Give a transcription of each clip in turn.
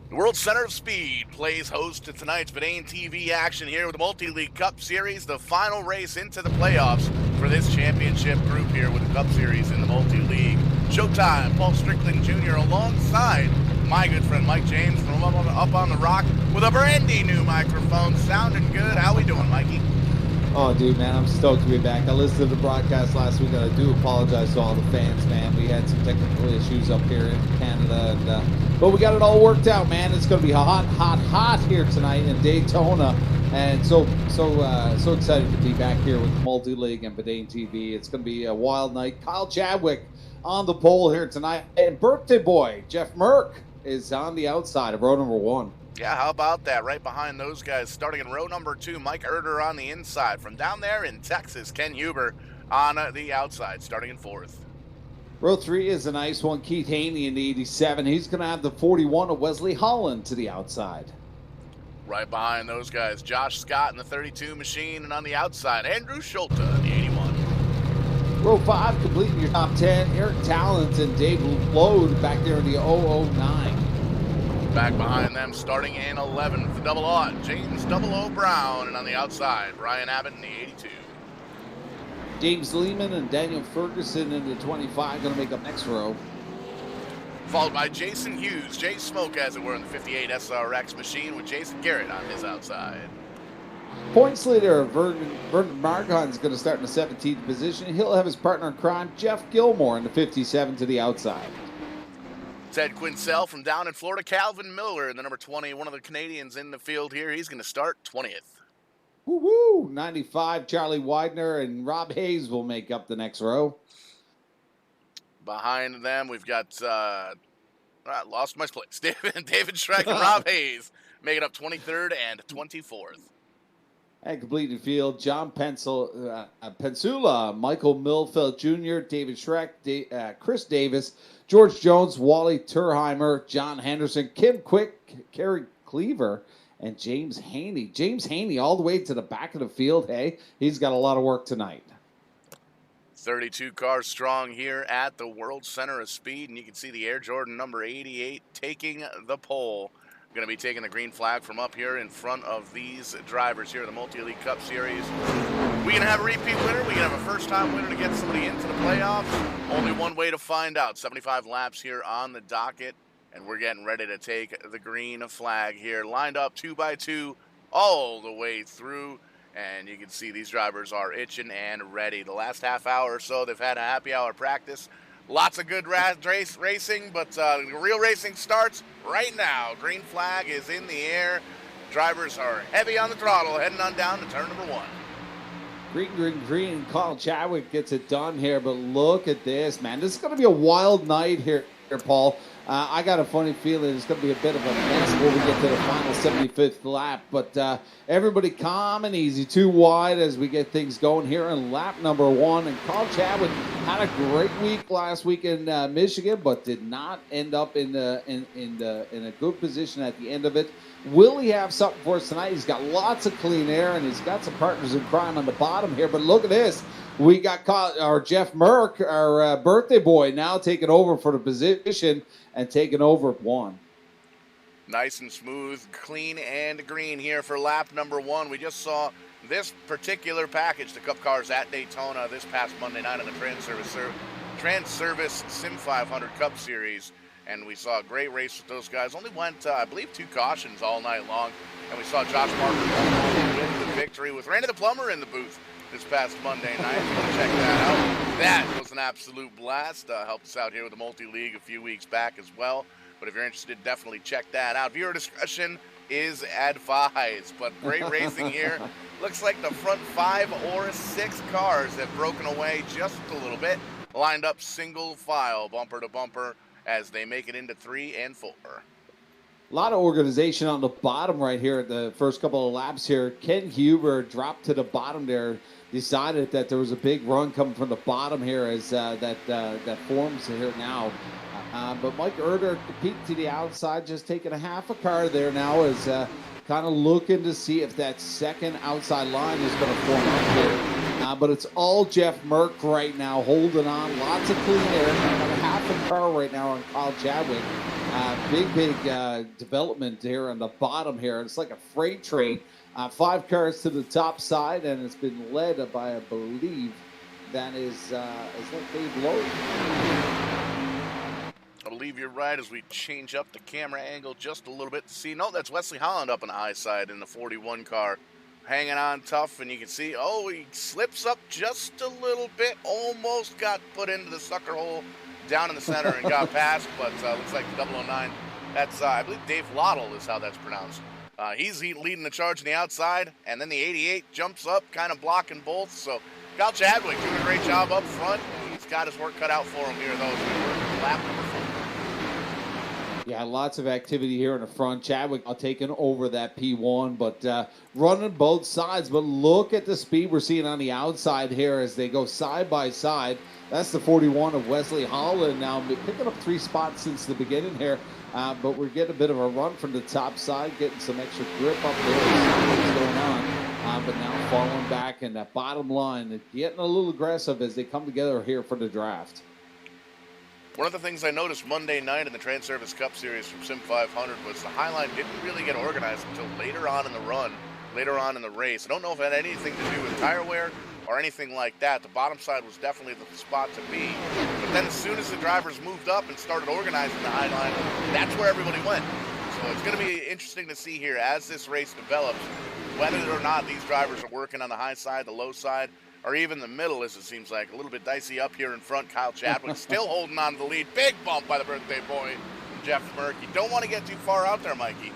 The World Center of Speed plays host to tonight's Verdane TV action here with the Multi-League Cup Series, the final race into the playoffs for this championship group here with the Cup Series in the Multi-League. Showtime, Paul Strickland Jr. alongside my good friend Mike James from up on the rock with a brandy new microphone, sounding good. How we doing, Mikey? Oh, dude, man, I'm stoked to be back. I listened to the broadcast last week, and I do apologize to all the fans, man. We had some technical issues up here in Canada, but we got it all worked out, man. It's going to be hot here tonight in Daytona, and so excited to be back here with the Multi-League and Verdane TV. It's going to be a wild night. Kyle Chadwick on the pole here tonight, and birthday boy Jeff Merck is on the outside of row number 1. Yeah, how about that? Right behind those guys, starting in row number 2, Mike Erder on the inside. From down there in Texas, Ken Huber on the outside, starting in 4th. Row 3 is a nice one. Keith Haney in the 87. He's going to have the 41 of Wesley Holland to the outside. Right behind those guys, Josh Scott in the 32 machine, and on the outside, Andrew Schulte in the 81. Row 5, completing your top 10, Eric Talent and Dave Lode back there in the 009. Back behind them, starting in 11th, the double odd, James Double O Brown, and on the outside, Brian Abbott in the 82. James Lehman and Daniel Ferguson in the 25, going to make up next row. Followed by Jason Hughes, Jay Smoke, as it were, in the 58 SRX machine, with Jason Garrett on his outside. Points leader, Vernon Margon is going to start in the 17th position. He'll have his partner in crime, Jeff Gilmore, in the 57 to the outside. Ted Quincell from down in Florida. Calvin Miller in the number 20, one of the Canadians in the field here. He's going to start 20th. Woo-woo! 95, Charlie Widener and Rob Hayes will make up the next row. Behind them, we've got, I lost my place, David Schreck and Rob Hayes making up 23rd and 24th. And completing the field, John Pensula, Michael Milfeld Jr., David Schreck, Chris Davis, George Jones, Wally Turheimer, John Henderson, Kim Quick, Kerry Cleaver, and James Haney. James Haney all the way to the back of the field. Hey, he's got a lot of work tonight. 32 cars strong here at the World Center of Speed, and you can see the Air Jordan number 88 taking the pole. Going to be taking the green flag from up here in front of these drivers here in the Multi-League Cup Series. We can have a repeat winner. We can have a first-time winner to get somebody into the playoffs. Only one way to find out. 75 laps here on the docket, and we're getting ready to take the green flag here. Lined up 2 by 2 all the way through, and you can see these drivers are itching and ready. The last half hour or so, they've had a happy hour practice. Lots of good racing, but the real racing starts right now. Green flag is in the air. Drivers are heavy on the throttle, heading on down to turn number 1. Green. Kyle Chadwick gets it done here, but look at this, man. This is going to be a wild night here, Paul. I got a funny feeling it's going to be a bit of a mess when we get to the final 75th lap, but everybody calm and easy, 2 wide as we get things going here in lap number 1. And Kyle Chadwick had a great week last week in Michigan, but did not end up in a good position at the end of it. Will he have something for us tonight? He's got lots of clean air, and he's got some partners in crime on the bottom here. But look at this. We got our Jeff Merck, our birthday boy, now taking over for the position and taking over 1. Nice and smooth, clean and green here for lap number 1. We just saw this particular package, the Cup cars at Daytona this past Monday night on the Trans-Service Sim 500 Cup Series. And we saw a great race with those guys. Only went, I believe, 2 cautions all night long. And we saw Josh Parker win the victory with Randy the Plumber in the booth this past Monday night. Check that out. That was an absolute blast. Helped us out here with the Multi-League a few weeks back as well. But if you're interested, definitely check that out. Viewer discretion is advised. But great racing here. Looks like the front 5 or 6 cars have broken away just a little bit. Lined up single file, bumper to bumper, as they make it into 3 and 4. A lot of organization on the bottom right here at the first couple of laps here. Ken Huber dropped to the bottom there, decided that there was a big run coming from the bottom here as that forms here now. But Mike Erder peeked to the outside, just taking a half a car there now, is kind of looking to see if that second outside line is going to form up here. But it's all Jeff Merck right now, holding on. Lots of clean air. About a half perfect car right now on Kyle Chadwick. Big development here on the bottom here. It's like a freight train. 5 cars to the top side, and it's been led by, I believe, that is that Dave Lowe? I believe you're right as we change up the camera angle just a little bit to see. No, that's Wesley Holland up on the high side in the 41 car. Hanging on tough, and you can see, he slips up just a little bit. Almost got put into the sucker hole down in the center and got past, but looks like the 009. That's, I believe, Dave Lottle is how that's pronounced. He's leading the charge on the outside, and then the 88 jumps up, kind of blocking both. So Kyle Chadwick doing a great job up front. He's got his work cut out for him here, though. So we're lap number 4. Yeah, lots of activity here in the front. Chadwick taking over that P1, but running both sides. But look at the speed we're seeing on the outside here as they go side by side. That's the 41 of Wesley Holland now picking up 3 spots since the beginning here. But we're getting a bit of a run from the top side, getting some extra grip up there. What's going on? But now falling back in that bottom line, getting a little aggressive as they come together here for the draft. One of the things I noticed Monday night in the Trans Service Cup Series from Sim 500 was the Highline didn't really get organized until later on in the run, later on in the race. I don't know if it had anything to do with tire wear or anything like that. The bottom side was definitely the spot to be. But then as soon as the drivers moved up and started organizing the Highline, that's where everybody went. So it's going to be interesting to see here as this race develops, whether or not these drivers are working on the high side, the low side, or even the middle, as it seems like. A little bit dicey up here in front. Kyle Chadwick still holding on to the lead. Big bump by the birthday boy, Jeff Merck. You don't want to get too far out there, Mikey.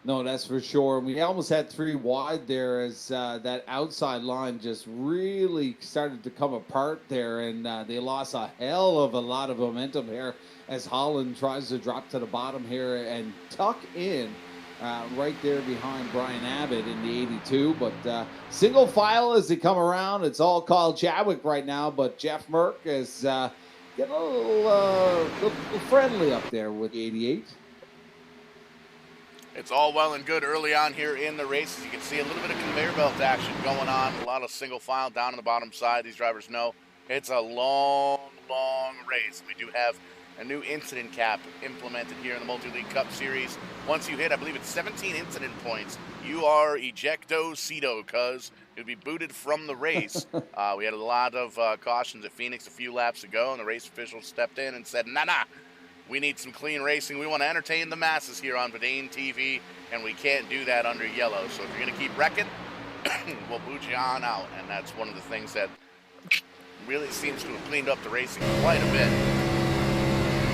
No, that's for sure. We almost had 3 wide there as that outside line just really started to come apart there, and they lost a hell of a lot of momentum here as Holland tries to drop to the bottom here and tuck in right there behind Brian Abbott in the 82. But single file as they come around. It's all Kyle Chadwick right now, but Jeff Merck is getting a little friendly up there with the 88. It's all well and good early on here in the race. As you can see, a little bit of conveyor belt action going on. A lot of single file down on the bottom side. These drivers know it's a long race. We do have a new incident cap implemented here in the Multi-League Cup Series. Once you hit, I believe it's 17 incident points, you are ejecto-cedo, cuz you'll be booted from the race. We had a lot of cautions at Phoenix a few laps ago, and the race officials stepped in and said, nah, we need some clean racing. We want to entertain the masses here on Patton TV, and we can't do that under yellow. So if you're going to keep wrecking, we'll boot you on out. And that's one of the things that really seems to have cleaned up the racing quite a bit.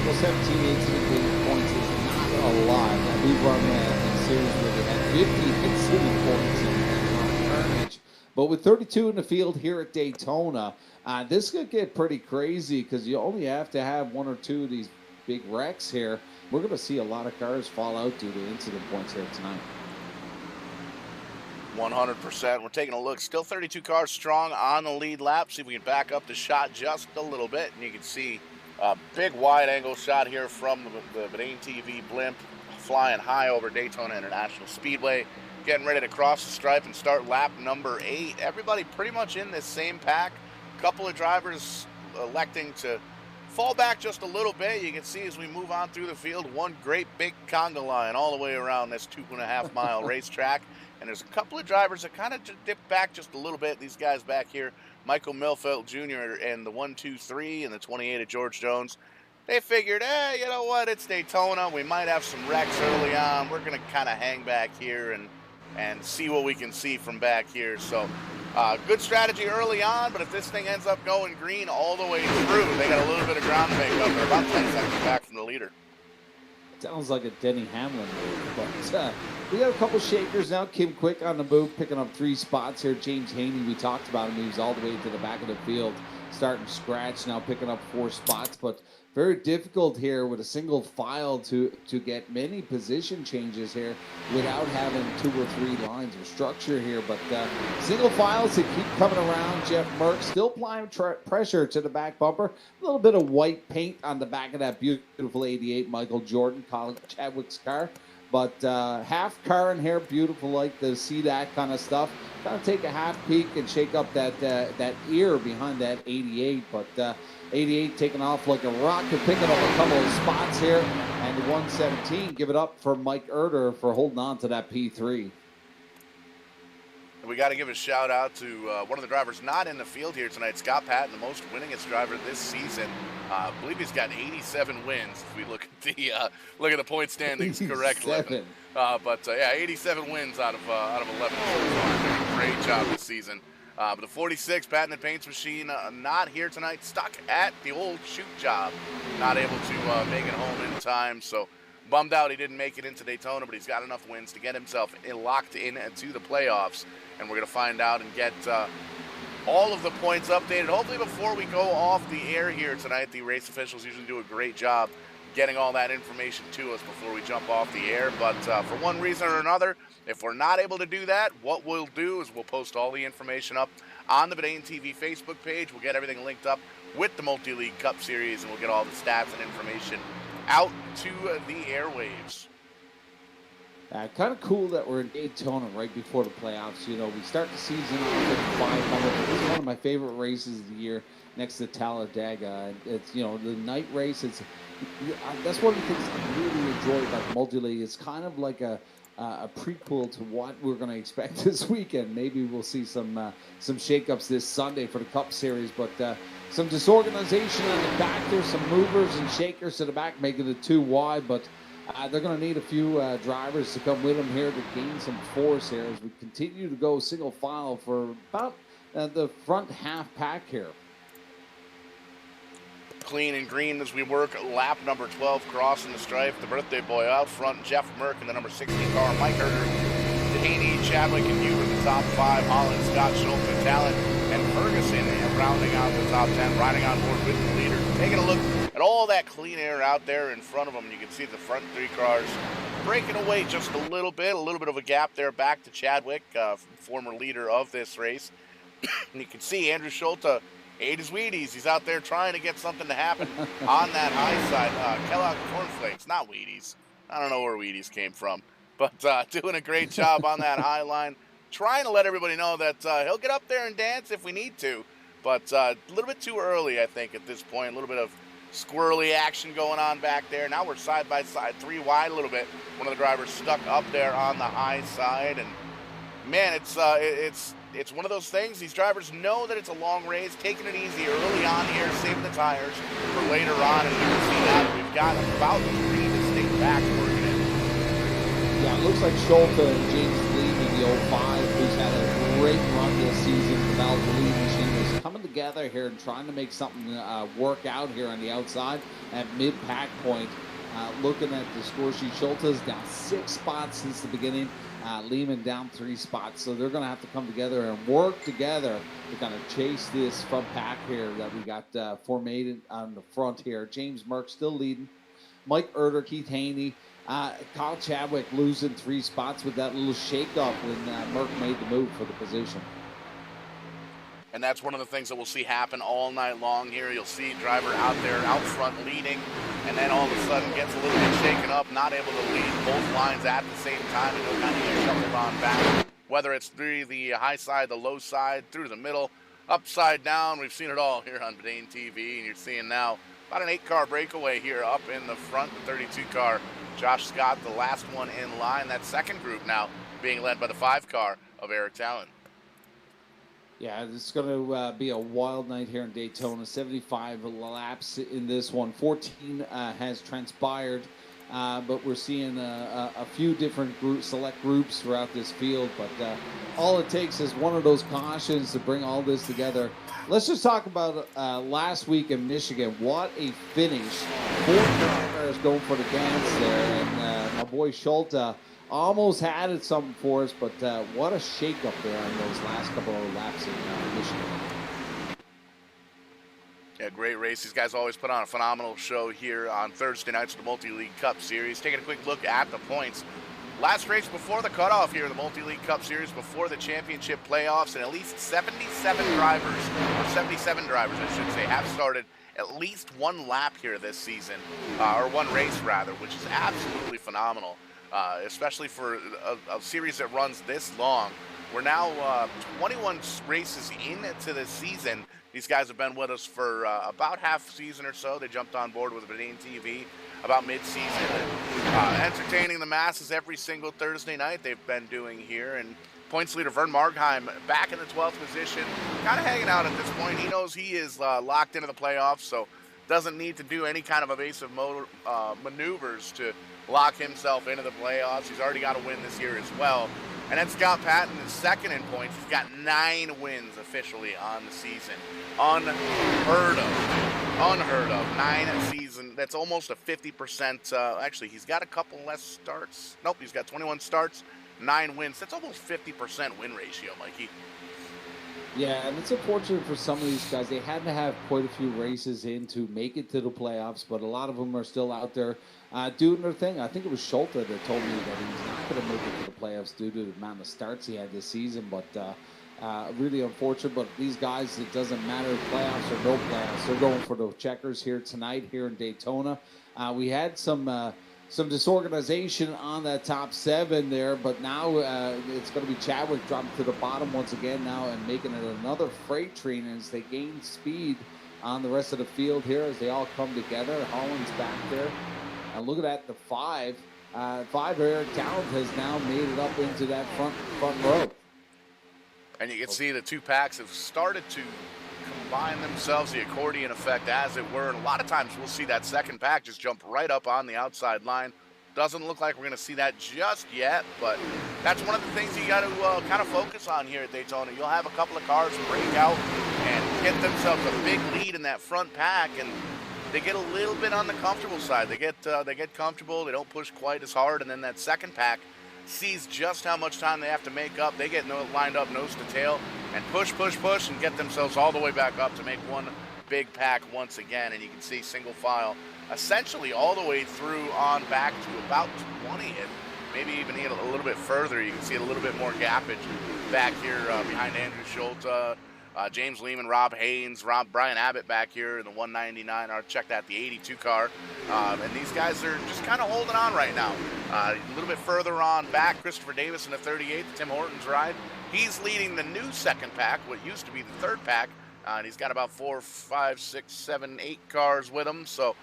Well, 17 incident points is not a lot. I believe we're on a series where they had 50 incident points in carnage. But with 32 in the field here at Daytona, this could get pretty crazy because you only have to have 1 or 2 of these big wrecks here. We're going to see a lot of cars fall out due to incident points here tonight. 100%. We're taking a look. Still 32 cars strong on the lead lap. See if we can back up the shot just a little bit. And you can see a big wide angle shot here from the Patton TV blimp flying high over Daytona International Speedway. Getting ready to cross the stripe and start lap number 8. Everybody pretty much in this same pack. A couple of drivers electing to fall back just a little bit. You can see as we move on through the field, one great big conga line all the way around this 2.5 mile racetrack. And there's a couple of drivers that kind of dip back just a little bit. These guys back here, Michael Milfelt Jr. and the 123 and the 28 of George Jones. They figured, you know what? It's Daytona. We might have some wrecks early on. We're going to kind of hang back here and see what we can see from back here. So good strategy early on, but if this thing ends up going green all the way through, they got a little bit of ground to make up. They're about 10 seconds back from the leader. Sounds like a Denny Hamlin move, but we got a couple shakers now. Kim Quick on the move, picking up 3 spots here. James Haney, we talked about him. He was all the way to the back of the field, starting scratch, now picking up 4 spots, but very difficult here with a single file to get many position changes here without having 2 or 3 lines of structure here. But single files that keep coming around. Jeff Merck still applying pressure to the back bumper. A little bit of white paint on the back of that beautiful 88 Michael Jordan, Colin Chadwick's car. But half car in here, beautiful. Like to see that kind of stuff. Kind of take a half peek and shake up that ear behind that 88. But 88 taking off like a rocket, picking up a couple of spots here. And 117, give it up for Mike Erder for holding on to that P3. We got to give a shout out to one of the drivers not in the field here tonight, Scott Patton, the most winningest driver this season. I believe he's got 87 wins if we look at the point standings correctly. But 87 wins out of 11. So great job this season. But the 46 Patton and Paints Machine not here tonight, stuck at the old shoot job, not able to make it home in time. So bummed out he didn't make it into Daytona, but he's got enough wins to get himself locked in to the playoffs. And we're going to find out and get all of the points updated. Hopefully before we go off the air here tonight. The race officials usually do a great job getting all that information to us before we jump off the air. But for one reason or another, if we're not able to do that, what we'll do is we'll post all the information up on the Patton TV Facebook page. We'll get everything linked up with the Multi-League Cup Series, and we'll get all the stats and information out to the airwaves. Kind of cool that we're in Daytona right before the playoffs. You know, we start the season off at 500. This is one of my favorite races of the year, next to Talladega. It's, you know, the night race. That's one of the things I really enjoy about the Multi-League. It's kind of like a prequel to what we're going to expect this weekend. Maybe we'll see some shakeups this Sunday for the Cup Series, but some disorganization on the back. There's some movers and shakers to the back, making it too wide, but they're going to need a few drivers to come with them here to gain some force here as we continue to go single file for about the front half pack here. Clean and green as we work lap number 12, crossing the stripe. The birthday boy out front, Jeff Merck in the number 16 car, Mike Herder, Dehaney, Chadwick, and Huber the top 5, Holland, Scott, Schultz, Talent, and Ferguson rounding out the top 10, riding on board with the leader. Taking a look at all that clean air out there in front of them. You can see the front 3 cars breaking away just a little bit of a gap there back to Chadwick, former leader of this race. And you can see Andrew Schultz ate his Wheaties. He's out there trying to get something to happen on that high side. Kellogg Cornflakes, not Wheaties. I don't know where Wheaties came from. But doing a great job on that high line. Trying to let everybody know that he'll get up there and dance if we need to. But a little bit too early, I think, at this point. A little bit of squirrely action going on back there. Now we're side by side, 3 wide a little bit. One of the drivers stuck up there on the high side. And, man, it's one of those things. These drivers know that it's a long race, taking it easy early on here, saving the tires for later on. And we can see that we've got about 3 distinct backs working in. Yeah, it looks like Schultz and James Lee, the 05, who's had a great run this season. The Valvoline machine is coming together here and trying to make something work out here on the outside at mid-pack point. Looking at the score sheet, Schultz is down 6 spots since the beginning. Lehman down 3 spots, so they're going to have to come together and work together to kind of chase this front pack here that we got formatted on the front here. James Merck still leading. Mike Erder, Keith Haney, Kyle Chadwick losing 3 spots with that little shake-up when Merck made the move for the position. And that's one of the things that we'll see happen all night long here. You'll see driver out there out front leading, and then all of a sudden gets a little bit shaken up, not able to lead both lines at the same time, and he'll kind of get shuffled on back. Whether it's through the high side, the low side, through the middle, upside down, we've seen it all here on Patton TV, and you're seeing now about an 8-car breakaway here up in the front, the 32 car. Josh Scott, the last one in line. That second group now being led by the 5 car of Eric Talent. Yeah, it's going to be a wild night here in Daytona. 75 laps in this one. 14 has transpired, but we're seeing a few different select groups throughout this field. But all it takes is one of those cautions to bring all this together. Let's just talk about last week in Michigan. What a finish. 4 drivers going for the dance there. And my boy Schultz almost had it something for us, but what a shake-up there on those last couple of laps in Michigan. Yeah, great race. These guys always put on a phenomenal show here on Thursday nights of the Multi-League Cup Series. Taking a quick look at the points. Last race before the cutoff here in the Multi-League Cup Series, before the championship playoffs, and at least 77 drivers, I should say, have started at least 1 lap here this season, or 1 race rather, which is absolutely phenomenal. especially for a series that runs this long. We're now 21 races into the season. These guys have been with us for about half season or so. They jumped on board with Patton TV about mid-season, and entertaining the masses every single Thursday night they've been doing here. And points leader Vern Margheim back in the 12th position, kind of hanging out at this point. He knows he is locked into the playoffs, so doesn't need to do any kind of evasive maneuvers to lock himself into the playoffs. He's already got a win this year as well. And then Scott Patton is second in points. He's got 9 wins officially on the season. Unheard of. 9 season. That's almost a 50%. Actually, he's got a couple less starts. Nope, he's got 21 starts, 9 wins. That's almost 50% win ratio, Mikey. Yeah, and it's unfortunate for some of these guys. They had to have quite a few races in to make it to the playoffs, but a lot of them are still out there doing their thing. I think it was Schulte that told me that he's not going to make it to the playoffs due to the amount of starts he had this season, but really unfortunate. But these guys, it doesn't matter playoffs or no playoffs. They're going for the checkers here tonight here in Daytona. We had some disorganization on that top 7 there, but now it's going to be Chadwick dropping to the bottom once again now and making it another freight train as they gain speed on the rest of the field here as they all come together. Holland's back there. And look at that, the 5 Eric Talent has now made it up into that front row. And you can see the 2 packs have started to combine themselves, the accordion effect as it were, and a lot of times we'll see that second pack just jump right up on the outside line. Doesn't look like we're going to see that just yet, but that's one of the things you got to kind of focus on here at Daytona. You'll have a couple of cars break out and get themselves a big lead in that front pack, and they get a little bit on the comfortable side. They get comfortable, they don't push quite as hard, and then that second pack sees just how much time they have to make up. They get lined up nose to tail and push, and get themselves all the way back up to make one big pack once again. And you can see single file essentially all the way through on back to about 20, and maybe even a little bit further. You can see a little bit more gappage back here behind Andrew Schulte, James Lehman, Rob Haynes, Brian Abbott back here in the 199. I'll check that, the 82 car. And these guys are just kind of holding on right now. A little bit further on back, Christopher Davis in the 38, Tim Horton's ride. He's leading the new second pack, what used to be the third pack. And he's got about 4, 5, 6, 7, 8 cars with him. So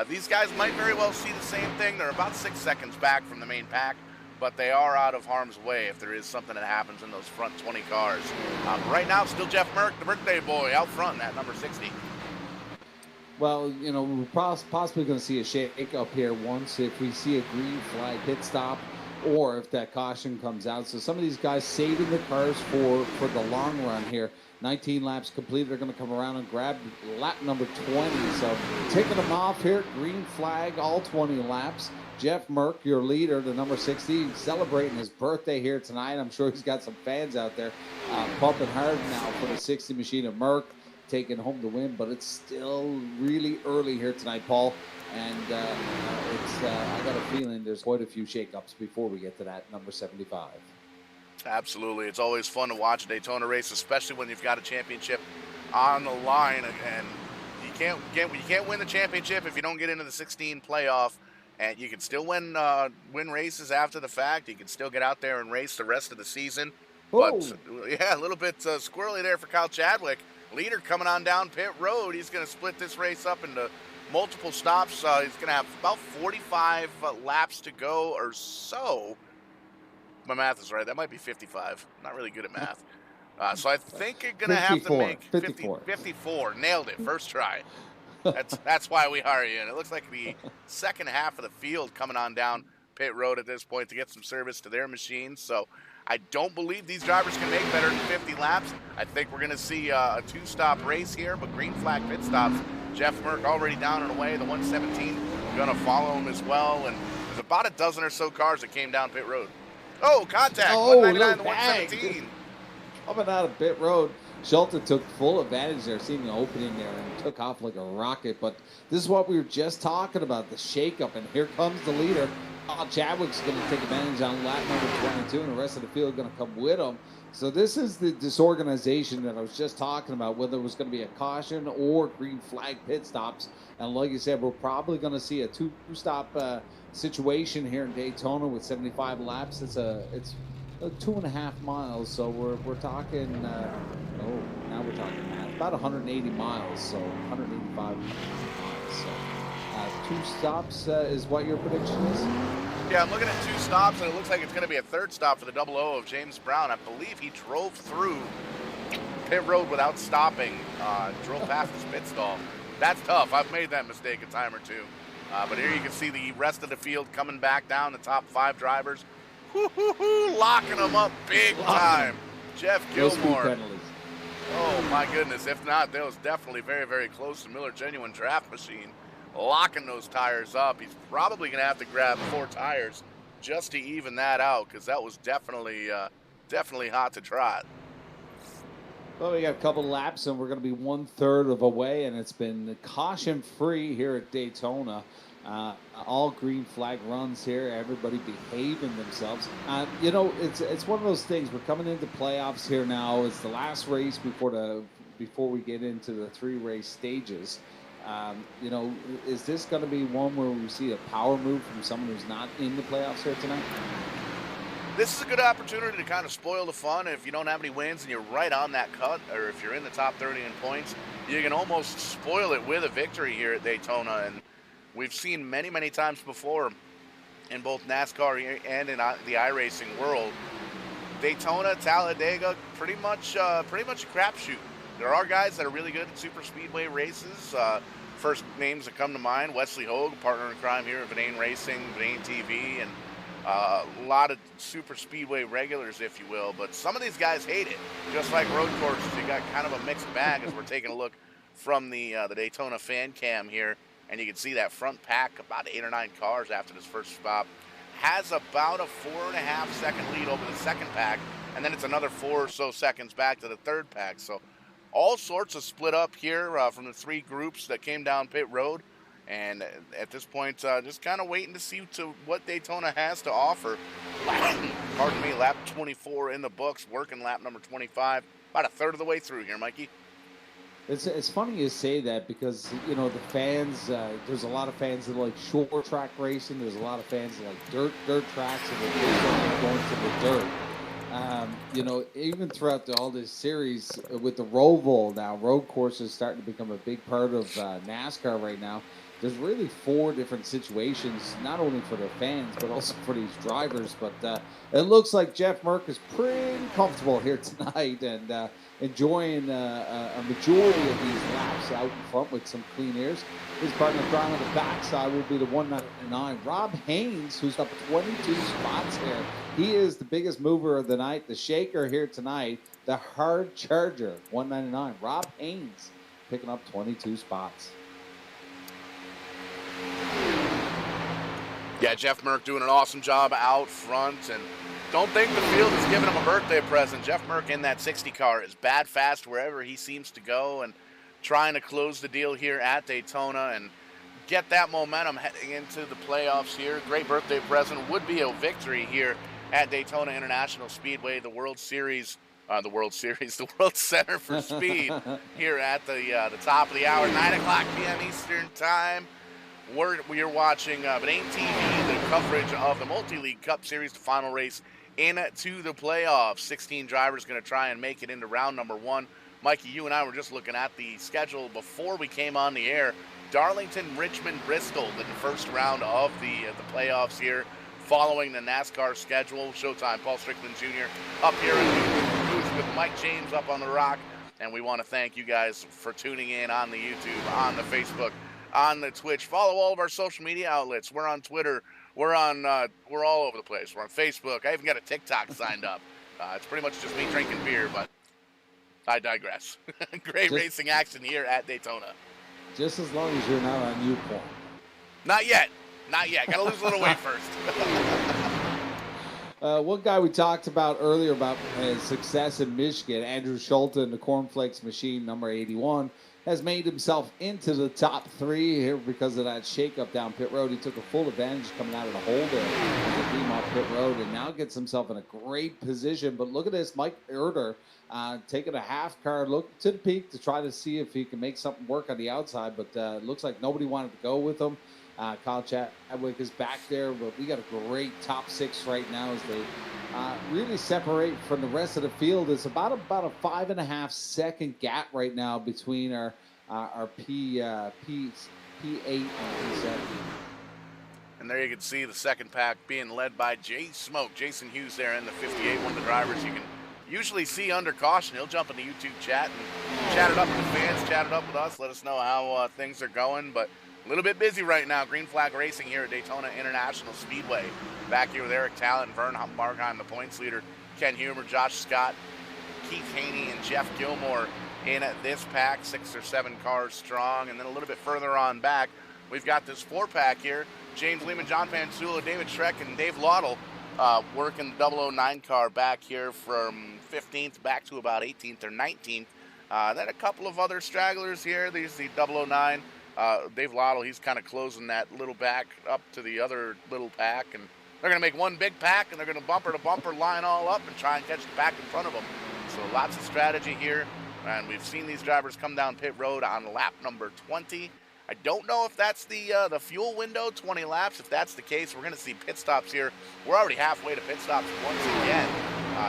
these guys might very well see the same thing. They're about 6 seconds back from the main pack, but they are out of harm's way if there is something that happens in those front 20 cars. Right now, still Jeff Merck, the birthday boy, out front in that number 60. Well, you know, we're possibly going to see a shake up here once if we see a green flag pit stop or if that caution comes out. So some of these guys saving the cars for the long run here. 19 laps completed. They're going to come around and grab lap number 20. So taking them off here, green flag, all 20 laps. Jeff Merck, your leader, the number 60, celebrating his birthday here tonight. I'm sure he's got some fans out there pumping hard now for the 60 machine of Merck, taking home the win. But it's still really early here tonight, Paul. And I got a feeling there's quite a few shakeups before we get to that number 75. Absolutely. It's always fun to watch a Daytona race, especially when you've got a championship on the line. And you can't win the championship if you don't get into the 16 playoff. And you can still win races after the fact. You can still get out there and race the rest of the season. But, yeah, a little bit squirrely there for Kyle Chadwick. Leader coming on down pit road. He's going to split this race up into multiple stops. He's going to have about 45 laps to go or so. My math is right. That might be 55. I'm not really good at math. So I think you're going to have to make 54. Nailed it. First try. That's why we hire you. And it looks like the second half of the field coming on down pit road at this point to get some service to their machines. So I don't believe these drivers can make better than 50 laps. I think we're going to see a 2-stop race here, but green flag pit stops. Jeff Merck already down and away. The 117 going to follow him as well. And there's about a dozen or so cars that came down pit road. Oh, contact. 199 to 117. Coming out of pit road. Schulte took full advantage there, seeing the opening there, and took off like a rocket. But this is what we were just talking about, the shakeup. And here comes the leader. Chadwick's going to take advantage on lap number 22, and the rest of the field going to come with him. So this is the disorganization that I was just talking about, whether it was going to be a caution or green flag pit stops. And like you said, we're probably going to see a two-stop situation here in Daytona with 75 laps. It's 2.5 miles. So we're talking. Now we're talking math. About 180 miles. So 185 miles. So two stops is what your prediction is. Yeah, I'm looking at two stops, and it looks like it's going to be a third stop for the 00 of James Brown. I believe he drove through pit road without stopping, drove past his pit stall. That's tough. I've made that mistake a time or two. But here you can see the rest of the field coming back down, the top 5 drivers. Locking them up big time. Jeff Gilmore. Oh, my goodness. If not, that was definitely very, very close to Miller Genuine Draft Machine. Locking those tires up. He's probably going to have to grab 4 tires just to even that out, because that was definitely hot to trot. Well, we got a couple laps, and we're going to be 1/3 of a way, and it's been caution-free here at Daytona. All green flag runs here. Everybody behaving themselves. It's one of those things. We're coming into playoffs here now. It's the last race before we get into the 3 race stages. Is this going to be one where we see a power move from someone who's not in the playoffs here tonight? This is a good opportunity to kind of spoil the fun. If you don't have any wins and you're right on that cut, or if you're in the top 30 in points, you can almost spoil it with a victory here at Daytona. And we've seen many, many times before in both NASCAR and in the iRacing world, Daytona, Talladega, pretty much a crapshoot. There are guys that are really good at super speedway races. First names that come to mind: Wesley Hogue, partner in crime here at Vidain Racing, Vidain TV, and a lot of super speedway regulars, if you will. But some of these guys hate it. Just like road courses, you got kind of a mixed bag as we're taking a look from the Daytona Fan Cam here, and you can see that front pack, about 8 or 9 cars after this first stop, has about a 4.5 second lead over the second pack, and then it's another 4 or so seconds back to the third pack. So all sorts of split up here from the 3 groups that came down pit road. And at this point, just kind of waiting to see what Daytona has to offer. Pardon me, lap 24 in the books, working lap number 25. About a third of the way through here, Mikey. It's funny you say that because, the fans, there's a lot of fans that like short track racing. There's a lot of fans that like dirt tracks, and they're going to the dirt. Even throughout all this series with the Roval now, road courses starting to become a big part of NASCAR right now. There's really 4 different situations, not only for the fans, but also for these drivers. But it looks like Jeff Merck is pretty comfortable here tonight and enjoying a majority of these laps out in front with some clean airs. His partner Brian on the backside will be the 199. Rob Haynes, who's up 22 spots here. He is the biggest mover of the night, the shaker here tonight, the hard charger, 199. Rob Haynes picking up 22 spots. Yeah, Jeff Merck doing an awesome job out front, and don't think the field is giving him a birthday present. Jeff Merck in that 60 car is bad fast wherever he seems to go, and trying to close the deal here at Daytona and get that momentum heading into the playoffs here. Great birthday present would be a victory here at Daytona International Speedway, the World Center for Speed here at the top of the hour, 9 o'clock p.m. Eastern Time. We are watching Vidain TV, the coverage of the Multi-League Cup Series, the final race into the playoffs. 16 drivers going to try and make it into round number 1. Mikey, you and I were just looking at the schedule before we came on the air. Darlington, Richmond, Bristol in the first round of the playoffs here, following the NASCAR schedule. Showtime, Paul Strickland Jr. up here in the booth with Mike James up on the rock. And we want to thank you guys for tuning in on the YouTube, on the Facebook, on the Twitch. Follow all of our social media outlets. We're on Twitter. We're all over the place. We're on Facebook. I even got a TikTok signed up. It's pretty much just me drinking beer, but I digress. Great racing action here at Daytona. Just as long as you're not on YouPorn. Not yet. Got to lose a little weight first. One guy we talked about earlier about his success in Michigan, Andrew Schulten, the Cornflakes Machine, number 81. has made himself into the top 3 here because of that shakeup down pit road. He took a full advantage coming out of the hole there as he came off pit road and now gets himself in a great position. But look at this, Mike Erder taking a half car look to the peak to try to see if he can make something work on the outside. But it looks like nobody wanted to go with him. Kyle Chadwick is back there, but we got a great top 6 right now as they really separate from the rest of the field. It's about a 5.5 second gap right now between our P8 and P7. And there you can see the second pack being led by Jason Hughes there in the 58, one of the drivers you can usually see under caution. He'll jump in the YouTube chat and chat it up with the fans, chat it up with us, let us know how things are going. But a little bit busy right now. Green flag racing here at Daytona International Speedway. Back here with Eric Talent, Vern Markheim, the points leader, Ken Humer, Josh Scott, Keith Haney, and Jeff Gilmore in this pack, 6 or 7 cars strong. And then a little bit further on back, we've got this 4-pack here. James Lehman, John Pansula, David Schreck, and Dave Laudel working the 009 car back here from 15th back to about 18th or 19th. Then a couple of other stragglers here. There's the 009. Dave Laudel, he's kind of closing that little back up to the other little pack, and they're going to make one big pack, and they're going to bumper to bumper line all up and try and catch the pack in front of them. So lots of strategy here, and we've seen these drivers come down pit road on lap number 20. I don't know if that's the fuel window, 20 laps. If that's the case, we're going to see pit stops here. We're already halfway to pit stops once again.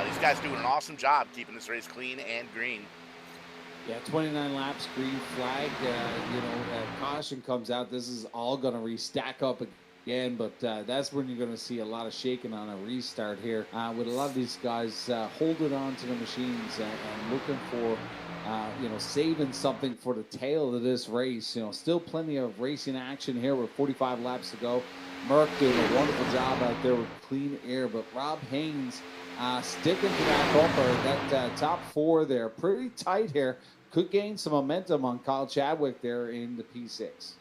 These guys doing an awesome job keeping this race clean and green. Yeah, 29 laps, green flag. Caution comes out. This is all going to restack up again, but that's when you're going to see a lot of shaking on a restart here. With a lot of these guys holding on to the machines and looking for, saving something for the tail of this race. Still plenty of racing action here with 45 laps to go. Merck doing a wonderful job out there with clean air, but Rob Haynes sticking to that bumper, that top 4 there, pretty tight here. Could gain some momentum on Kyle Chadwick there in the P6.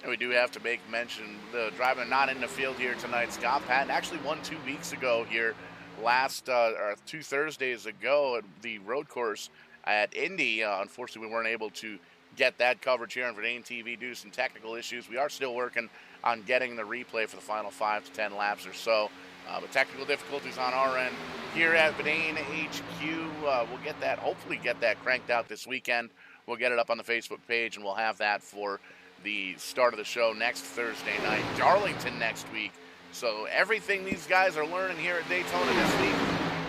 And we do have to make mention the driver not in the field here tonight, Scott Patton, actually won 2 weeks ago here, or 2 Thursdays ago at the road course at Indy. Unfortunately, we weren't able to get that coverage here on Verdane TV due to some technical issues. We are still working on getting the replay for the final 5 to 10 laps or so. But technical difficulties on our end here at Verdane HQ. We'll hopefully get that cranked out this weekend. We'll get it up on the Facebook page, and we'll have that for the start of the show next Thursday night. Darlington next week. So everything these guys are learning here at Daytona this week,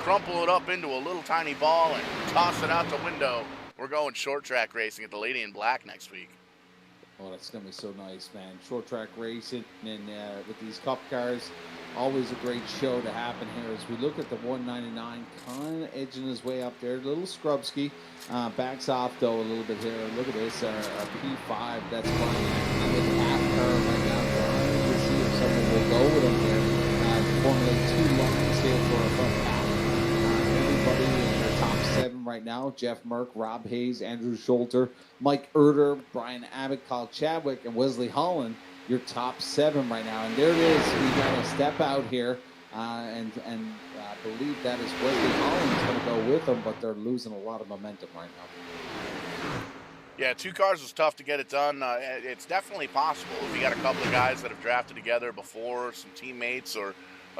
crumple it up into a little tiny ball and toss it out the window. We're going short track racing at the Lady in Black next week. Oh, that's going to be so nice, man. Short track racing and with these cup cars, always a great show to happen here as we look at the 199 kind of edging his way up there. A little scrubsky. Backs off, though, a little bit here. Look at this, our P5. That's fine. With half car right now. We'll see if someone will go with him here. Formulate 2 lines here for a front pack. Everybody in their top 7 right now. Jeff Merck, Rob Hayes, Andrew Scholter, Mike Erder, Brian Abbott, Kyle Chadwick, and Wesley Holland. Your top 7 right now. And there it is. We got a step out here. And I believe that is Wesley Holland's going to go with them, but they're losing a lot of momentum right now. Yeah, 2 cars is tough to get it done. It's definitely possible. If you got a couple of guys that have drafted together before, some teammates or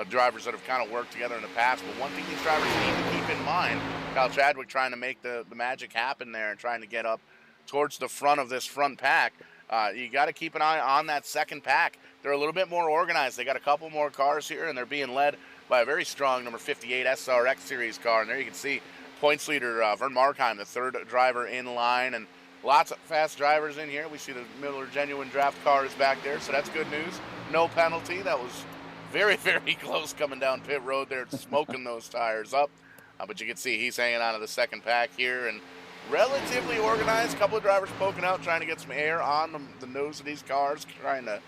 drivers that have kind of worked together in the past. But one thing these drivers need to keep in mind, Kyle Chadwick trying to make the magic happen there and trying to get up towards the front of this front pack. You got to keep an eye on that second pack. They're a little bit more organized. They got a couple more cars here, and they're being led by a very strong number 58 SRX Series car. And there you can see points leader Vern Markheim, the 3rd driver in line, and lots of fast drivers in here. We see the Miller Genuine Draft cars back there, so that's good news. No penalty. That was very, very close coming down pit road there, smoking those tires up. But you can see he's hanging on to the second pack here, and relatively organized. A couple of drivers poking out, trying to get some air on the nose of these cars, trying to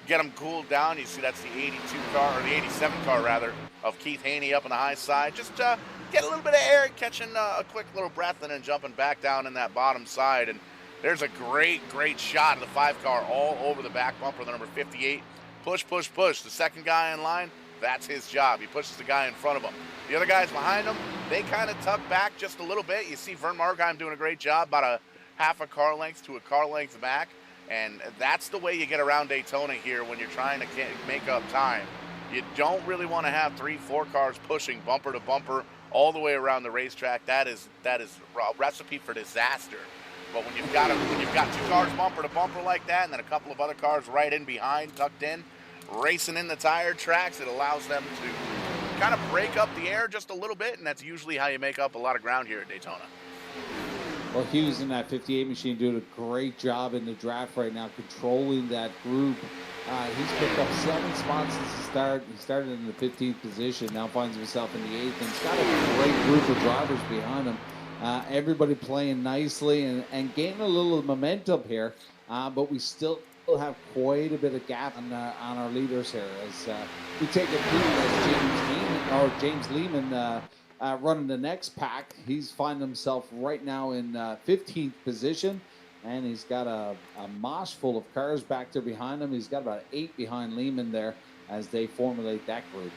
get them cooled down. You see that's the 82 car, or the 87 car rather, of Keith Haney up on the high side. Just get a little bit of air, catching a quick little breath, and then jumping back down in that bottom side. And there's a great shot of the 5 car all over the back bumper, the number 58. Push. The second guy in line That's his job. He pushes the guy in front of him. The other guys behind him, they kind of tuck back just a little bit. You see Vern Margheim doing a great job, about a half a car length to a car length back. And that's the way you get around Daytona here when you're trying to make up time. You don't really want to have 3-4 cars pushing bumper to bumper all the way around the racetrack. That is a recipe for disaster. But when you've got 2 cars bumper to bumper like that, and then a couple of other cars right in behind, tucked in, racing in the tire tracks, it allows them to kind of break up the air just a little bit, and that's usually how you make up a lot of ground here at Daytona. Well, Hughes in that 58 machine doing a great job in the draft right now, controlling that group. He's picked up 7 spots since the start. He started in the 15th position, now finds himself in the 8th, and he's got a great group of drivers behind him. Everybody playing nicely and gaining a little momentum here, but we still have quite a bit of gap on our leaders here as we take a peek at James Lehman running the next pack. He's finding himself right now in 15th position, and he's got a mosh full of cars back there behind him. He's got about 8 behind Lehman there as they formulate that group.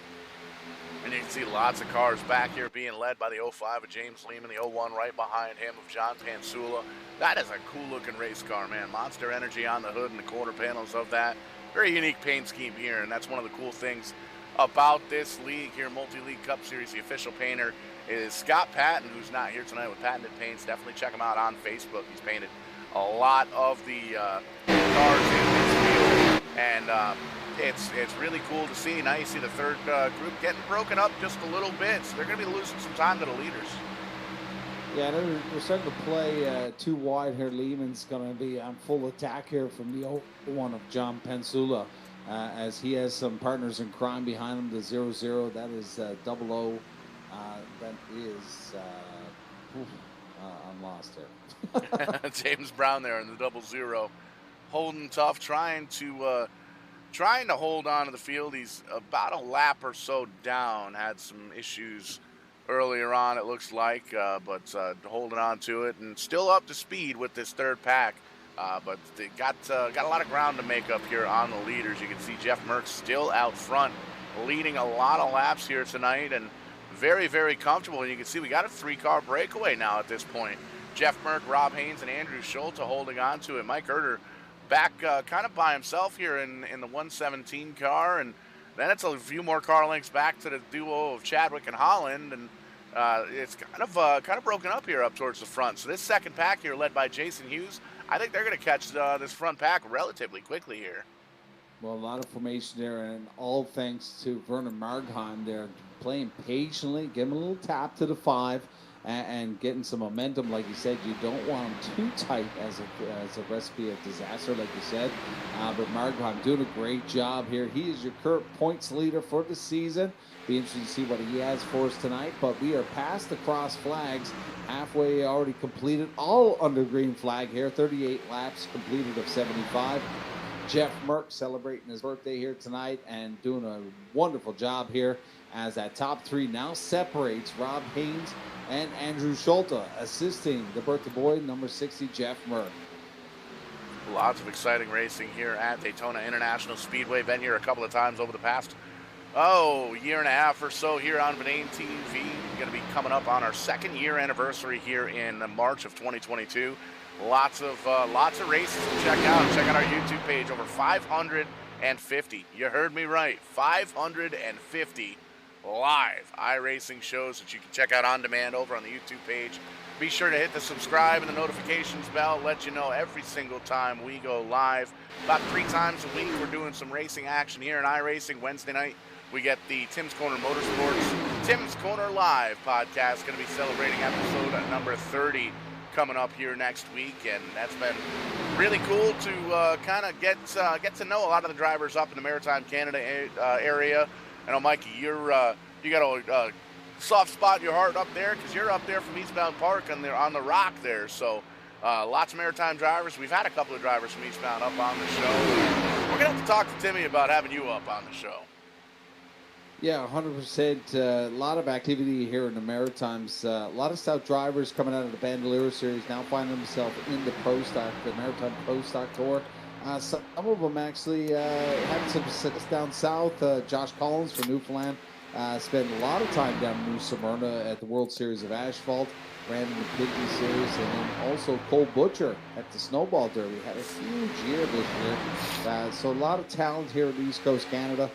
And you can see lots of cars back here being led by the 05 of James Lehman, the 01 right behind him of John Pansula. That is a cool-looking race car, man. Monster Energy on the hood and the quarter panels of that. Very unique paint scheme here, and that's one of the cool things about this league here, Multi-League Cup Series. The official painter is Scott Patton, who's not here tonight with Patented Paints. Definitely check him out on Facebook. He's painted a lot of the cars in this field, and it's really cool to see. Now you see the third group getting broken up just a little bit, so they're going to be losing some time to the leaders. Yeah, they're starting to play too wide here. Lehman's going to be on full attack here from the 01 of John Pansula, as he has some partners in crime behind him. The 00, that is 00. That is, I'm lost here. James Brown there in the 00, holding tough, trying to hold on to the field. He's about a lap or so down. Had some issues earlier on, it looks like, but holding on to it and still up to speed with this third pack. But they got a lot of ground to make up here on the leaders. You can see Jeff Merckx still out front, leading a lot of laps here tonight, and very, very comfortable. And you can see we got a 3-car breakaway now at this point. Jeff Merck, Rob Haynes, and Andrew Schulte holding on to it. Mike Herter back kind of by himself here in the 117 car, and then it's a few more car lengths back to the duo of Chadwick and Holland, and it's kind of broken up here up towards the front. So this second pack here, led by Jason Hughes, I think they're going to catch this front pack relatively quickly here. Well, a lot of formation there, and all thanks to Vernon Margheim there, playing patiently, giving a little tap to the 5, and getting some momentum. Like you said, you don't want them too tight as a recipe of disaster, like you said. But Margheim doing a great job here. He is your current points leader for the season. Be interesting to see what he has for us tonight. But we are past the cross flags, halfway already completed, all under green flag here. 38 laps completed of 75. Jeff Merckx celebrating his birthday here tonight and doing a wonderful job here as that top 3 now separates Rob Haynes and Andrew Schulte, assisting the birthday boy, number 60, Jeff Merckx. Lots of exciting racing here at Daytona International Speedway. Been here a couple of times over the past, year and a half or so here on Venane TV. Going to be coming up on our 2nd year anniversary here in March of 2022. Lots of races to check out. Check out our YouTube page. Over 550. You heard me right. 550 live iRacing shows that you can check out on demand over on the YouTube page. Be sure to hit the subscribe and the notifications bell. Let you know every single time we go live. About 3 times a week, we're doing some racing action here in iRacing. Wednesday night, we get the Tim's Corner Motorsports Tim's Corner Live podcast. Going to be celebrating episode number 30 coming up here next week, and that's been really cool to kind of get to know a lot of the drivers up in the Maritime Canada area. I know, Mikey, you got a soft spot in your heart up there because you're up there from Eastbound Park and they're on the rock there. So lots of Maritime drivers. We've had a couple of drivers from Eastbound up on the show. We're gonna have to talk to Timmy about having you up on the show. Yeah, 100%. A lot of activity here in the Maritimes. A lot of stout drivers coming out of the Bandolier Series now finding themselves in the Pro Stock, the Maritime Pro Stock Tour. Some of them actually had some success down south. Josh Collins from Newfoundland spent a lot of time down in New Smyrna at the World Series of Asphalt, ran in the Pidgey Series, and then also Cole Butcher at the Snowball Derby. Had a huge year this year. So a lot of talent here in East Coast Canada.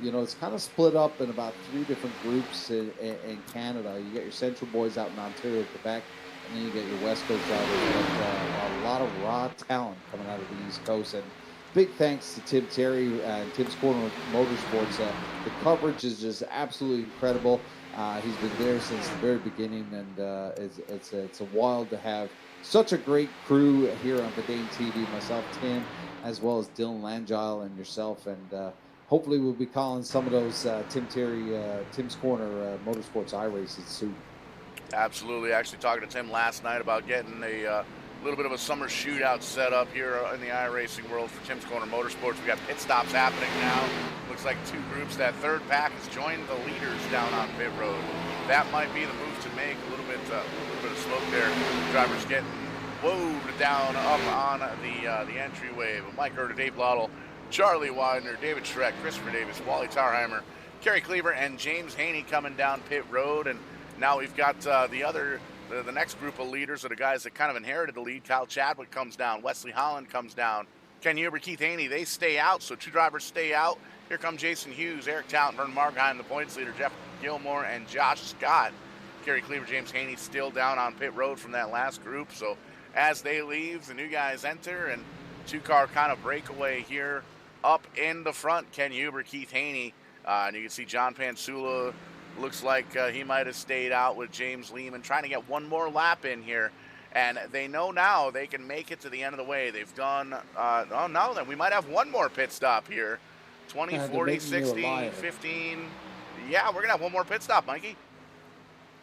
It's kind of split up in about three different groups in Canada. You get your Central boys out in Ontario, Quebec, and then you get your West Coast drivers. But a lot of raw talent coming out of the East Coast. And big thanks to Tim Terry and Tim's Corner Motorsports. The coverage is just absolutely incredible. He's been there since the very beginning, and it's a wild to have such a great crew here on Verdane TV. Myself, Tim, as well as Dylan Langile and yourself, and hopefully we'll be calling some of those Tim Terry, Tim's Corner Motorsports iRaces soon. Absolutely. Actually, talking to Tim last night about getting a little bit of a summer shootout set up here in the iRacing world for Tim's Corner Motorsports. We got pit stops happening now. Looks like two groups. That third pack has joined the leaders down on pit road. That might be the move to make. A little bit of smoke there. Drivers getting woed down up on the entryway. But Mike Herter, Dave Lottle, Charlie Widener, David Schreck, Christopher Davis, Wally Tarheimer, Kerry Cleaver, and James Haney coming down pit road. And now we've got the next group of leaders are the guys that kind of inherited the lead. Kyle Chadwick comes down. Wesley Holland comes down. Ken Huber, Keith Haney, they stay out. So two drivers stay out. Here come Jason Hughes, Eric Talent, Vern Markheim, the points leader, Jeff Gilmore, and Josh Scott. Kerry Cleaver, James Haney still down on pit road from that last group. So as they leave, the new guys enter, and two-car kind of breakaway here up in the front. Ken Huber, Keith Haney, and you can see John Pansula. Looks like he might have stayed out with James Lehman, trying to get one more lap in here. And they know now they can make it to the end of the way. They've done, then we might have one more pit stop here. 20, 40, 60, 15. Yeah, we're going to have one more pit stop, Mikey.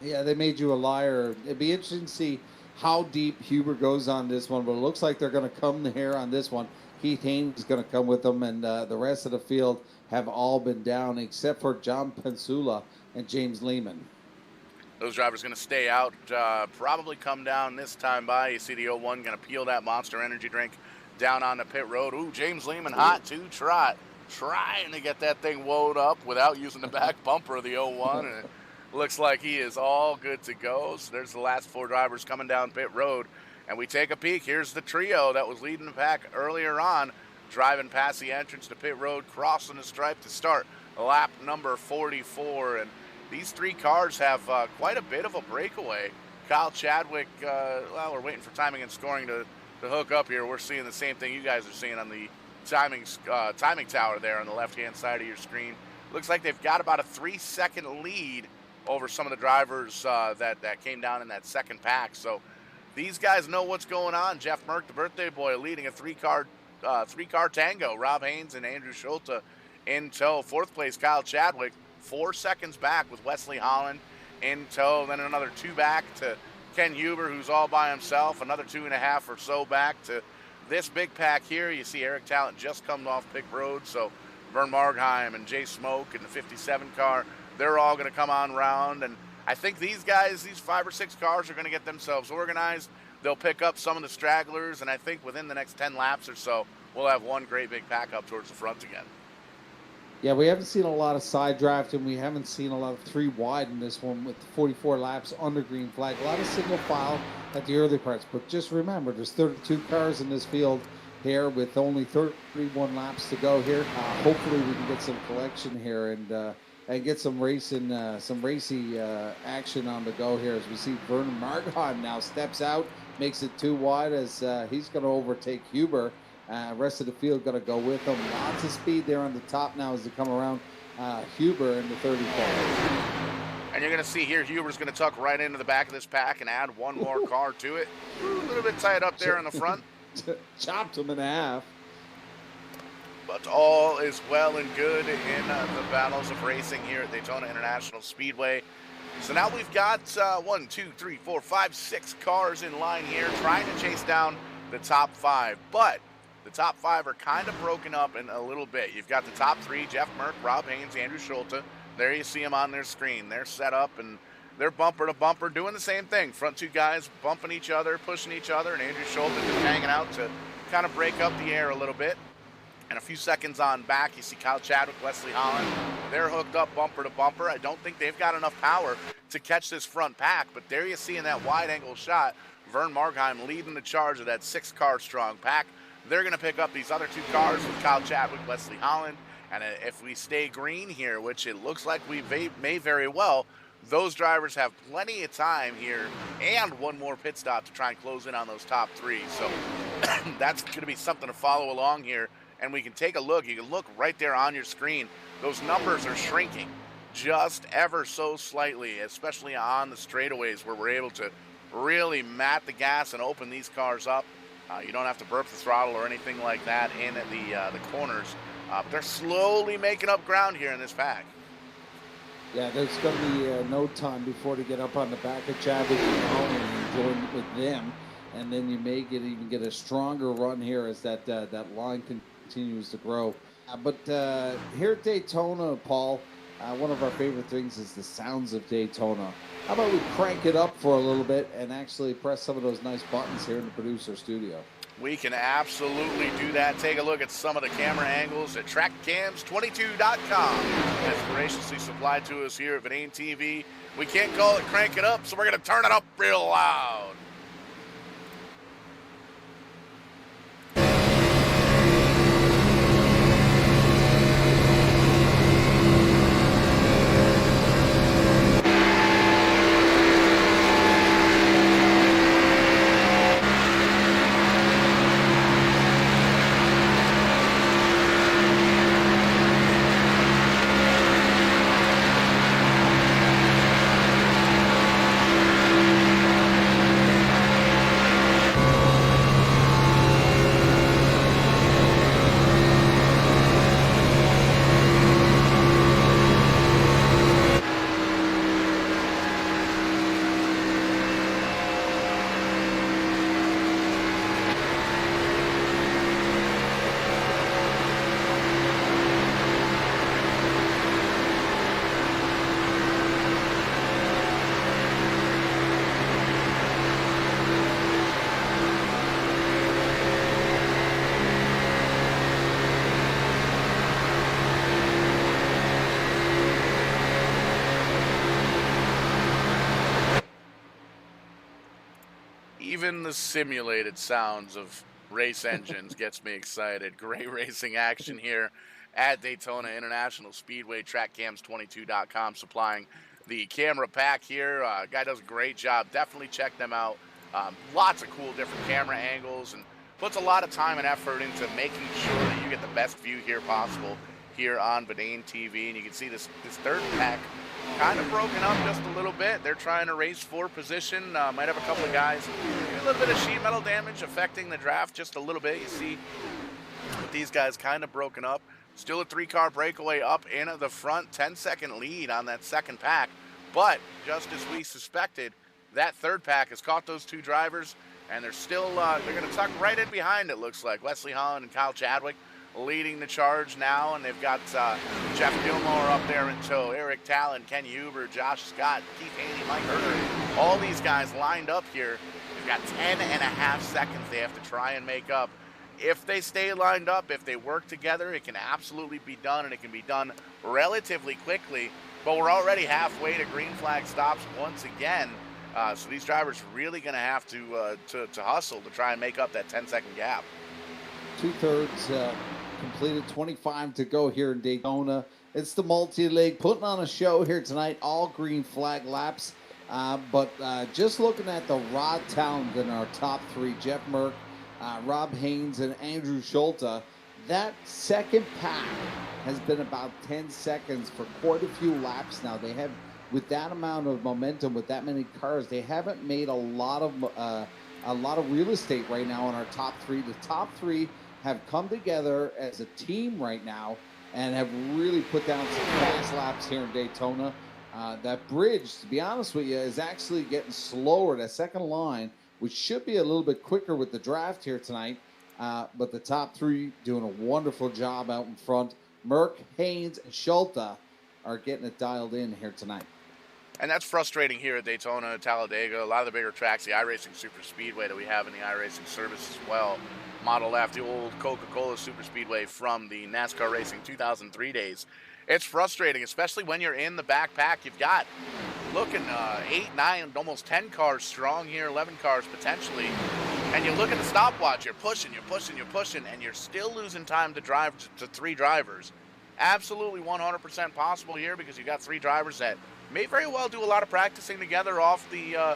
Yeah, they made you a liar. It'd be interesting to see how deep Huber goes on this one, but it looks like they're going to come here on this one. Keith Haney is going to come with them, and the rest of the field have all been down except for John Pansula and James Lehman. Those drivers going to stay out, probably come down this time by. You see the 01 going to peel that Monster Energy drink down on the pit road. Ooh, James Lehman hot to trot, trying to get that thing woed up without using the back bumper of the 01, and it looks like he is all good to go. So there's the last four drivers coming down pit road, and we take a peek. Here's the trio that was leading the pack earlier on, driving past the entrance to pit road, crossing the stripe to start lap number 44. And these three cars have quite a bit of a breakaway. Kyle Chadwick, we're waiting for timing and scoring to hook up here. We're seeing the same thing you guys are seeing on the timing tower there on the left-hand side of your screen. Looks like they've got about a 3-second lead over some of the drivers that came down in that second pack. So these guys know what's going on. Jeff Merck, the birthday boy, leading a three-car tango. Rob Haynes and Andrew Schulte in tow. Fourth place, Kyle Chadwick, 4 seconds back with Wesley Holland in tow. Then another 2 back to Ken Huber, who's all by himself. Another 2.5 or so back to this big pack here. You see Eric Talent just come off pit road. So Vern Markheim and Jay Smoke in the 57 car, they're all going to come on round. And I think these guys, these 5 or 6 cars, are going to get themselves organized. They'll pick up some of the stragglers, and I think within the next 10 laps or so, we'll have one great big pack up towards the front again. Yeah, we haven't seen a lot of side drafting. We haven't seen a lot of 3 wide in this one with 44 laps under green flag. A lot of single file at the early parts. But just remember, there's 32 cars in this field here with only 31 laps to go here. Hopefully we can get some collection here and get some racing, some racy action on the go here as we see Vernon Markheim now steps out, makes it 2 wide as he's going to overtake Huber. Rest of the field going to go with him. Lots of speed there on the top now as they come around Huber in the 34. And you're going to see here Huber's going to tuck right into the back of this pack and add one more car to it. A little bit tight up there in the front. Chopped him in half. But all is well and good in the battles of racing here at Daytona International Speedway. So now we've got 1, 2, 3, 4, 5, 6 cars in line here trying to chase down the top 5. But the top 5 are kind of broken up in a little bit. You've got the top 3, Jeff Merck, Rob Haynes, Andrew Schulte. There you see them on their screen. They're set up and they're bumper to bumper doing the same thing. Front 2 guys bumping each other, pushing each other, and Andrew Schulte just hanging out to kind of break up the air a little bit. And a few seconds on back, you see Kyle Chadwick, Wesley Holland. They're hooked up bumper to bumper. I don't think they've got enough power to catch this front pack, but there you see in that wide angle shot, Vern Markheim leading the charge of that 6-car strong pack. They're going to pick up these other 2 cars with Kyle Chadwick, Wesley Holland. And if we stay green here, which it looks like we may very well, those drivers have plenty of time here and one more pit stop to try and close in on those top 3. So that's going to be something to follow along here. And we can take a look. You can look right there on your screen. Those numbers are shrinking just ever so slightly, especially on the straightaways where we're able to really mat the gas and open these cars up. You don't have to burp the throttle or anything like that in the corners. But they're slowly making up ground here in this pack. Yeah, there's going to be no time before to get up on the back of Chadwick and join with them. And then you may even get a stronger run here as that line continues to grow. But here at Daytona, Paul, one of our favorite things is the sounds of Daytona. How about we crank it up for a little bit and actually press some of those nice buttons here in the producer studio? We can absolutely do that. Take a look at some of the camera angles at trackcams22.com. That's graciously supplied to us here at Vidane TV. We can't call it crank it up, so we're going to turn it up real loud. Even the simulated sounds of race engines gets me excited. Great racing action here at Daytona International Speedway. TrackCams22.com supplying the camera pack here. Guy does a great job. Definitely check them out. Lots of cool different camera angles and puts a lot of time and effort into making sure that you get the best view here possible here on Vidane TV. And you can see this third pack kind of broken up just a little bit. They're trying to race for position. Might have a couple of guys. A little bit of sheet metal damage affecting the draft just a little bit. You see these guys kind of broken up. Still a 3-car breakaway up in the front. 10-second lead on that second pack. But just as we suspected, that third pack has caught those 2 drivers. And they're still, they're going to tuck right in behind, it looks like. Wesley Holland and Kyle Chadwick leading the charge now, and they've got Jeff Gilmore up there in tow, Eric Talon, Ken Huber, Josh Scott, Keith Haney, Mike Herter, all these guys lined up here. They've got 10.5 seconds they have to try and make up. If they stay lined up, if they work together, it can absolutely be done, and it can be done relatively quickly, but we're already halfway to green flag stops once again. So these drivers are really going to have to hustle to try and make up that 10-second gap. 2/3 completed, 25 to go here in Daytona. It's the multi-league putting on a show here tonight, all green flag laps. But just looking at the raw talent in our top 3, Jeff Merck, Rob Haynes, and Andrew Schulte, that second pack has been about 10 seconds for quite a few laps now. They have, with that amount of momentum, with that many cars, they haven't made a lot of real estate right now in our top 3. The top 3 have come together as a team right now and have really put down some fast laps here in Daytona. That bridge, to be honest with you, is actually getting slower. That second line, which should be a little bit quicker with the draft here tonight, but the top 3 doing a wonderful job out in front. Merck, Haynes, and Schulte are getting it dialed in here tonight. And that's frustrating here at Daytona, Talladega, a lot of the bigger tracks, the iRacing Super Speedway that we have in the iRacing service as well. Model F, the old Coca-Cola Super Speedway from the NASCAR Racing 2003 days. It's frustrating, especially when you're in the backpack. You've got looking 8, 9, almost 10 cars strong here, 11 cars potentially. And you look at the stopwatch, you're pushing, and you're still losing time to drive to 3 drivers. Absolutely 100% possible here because you got 3 drivers that may very well do a lot of practicing together off the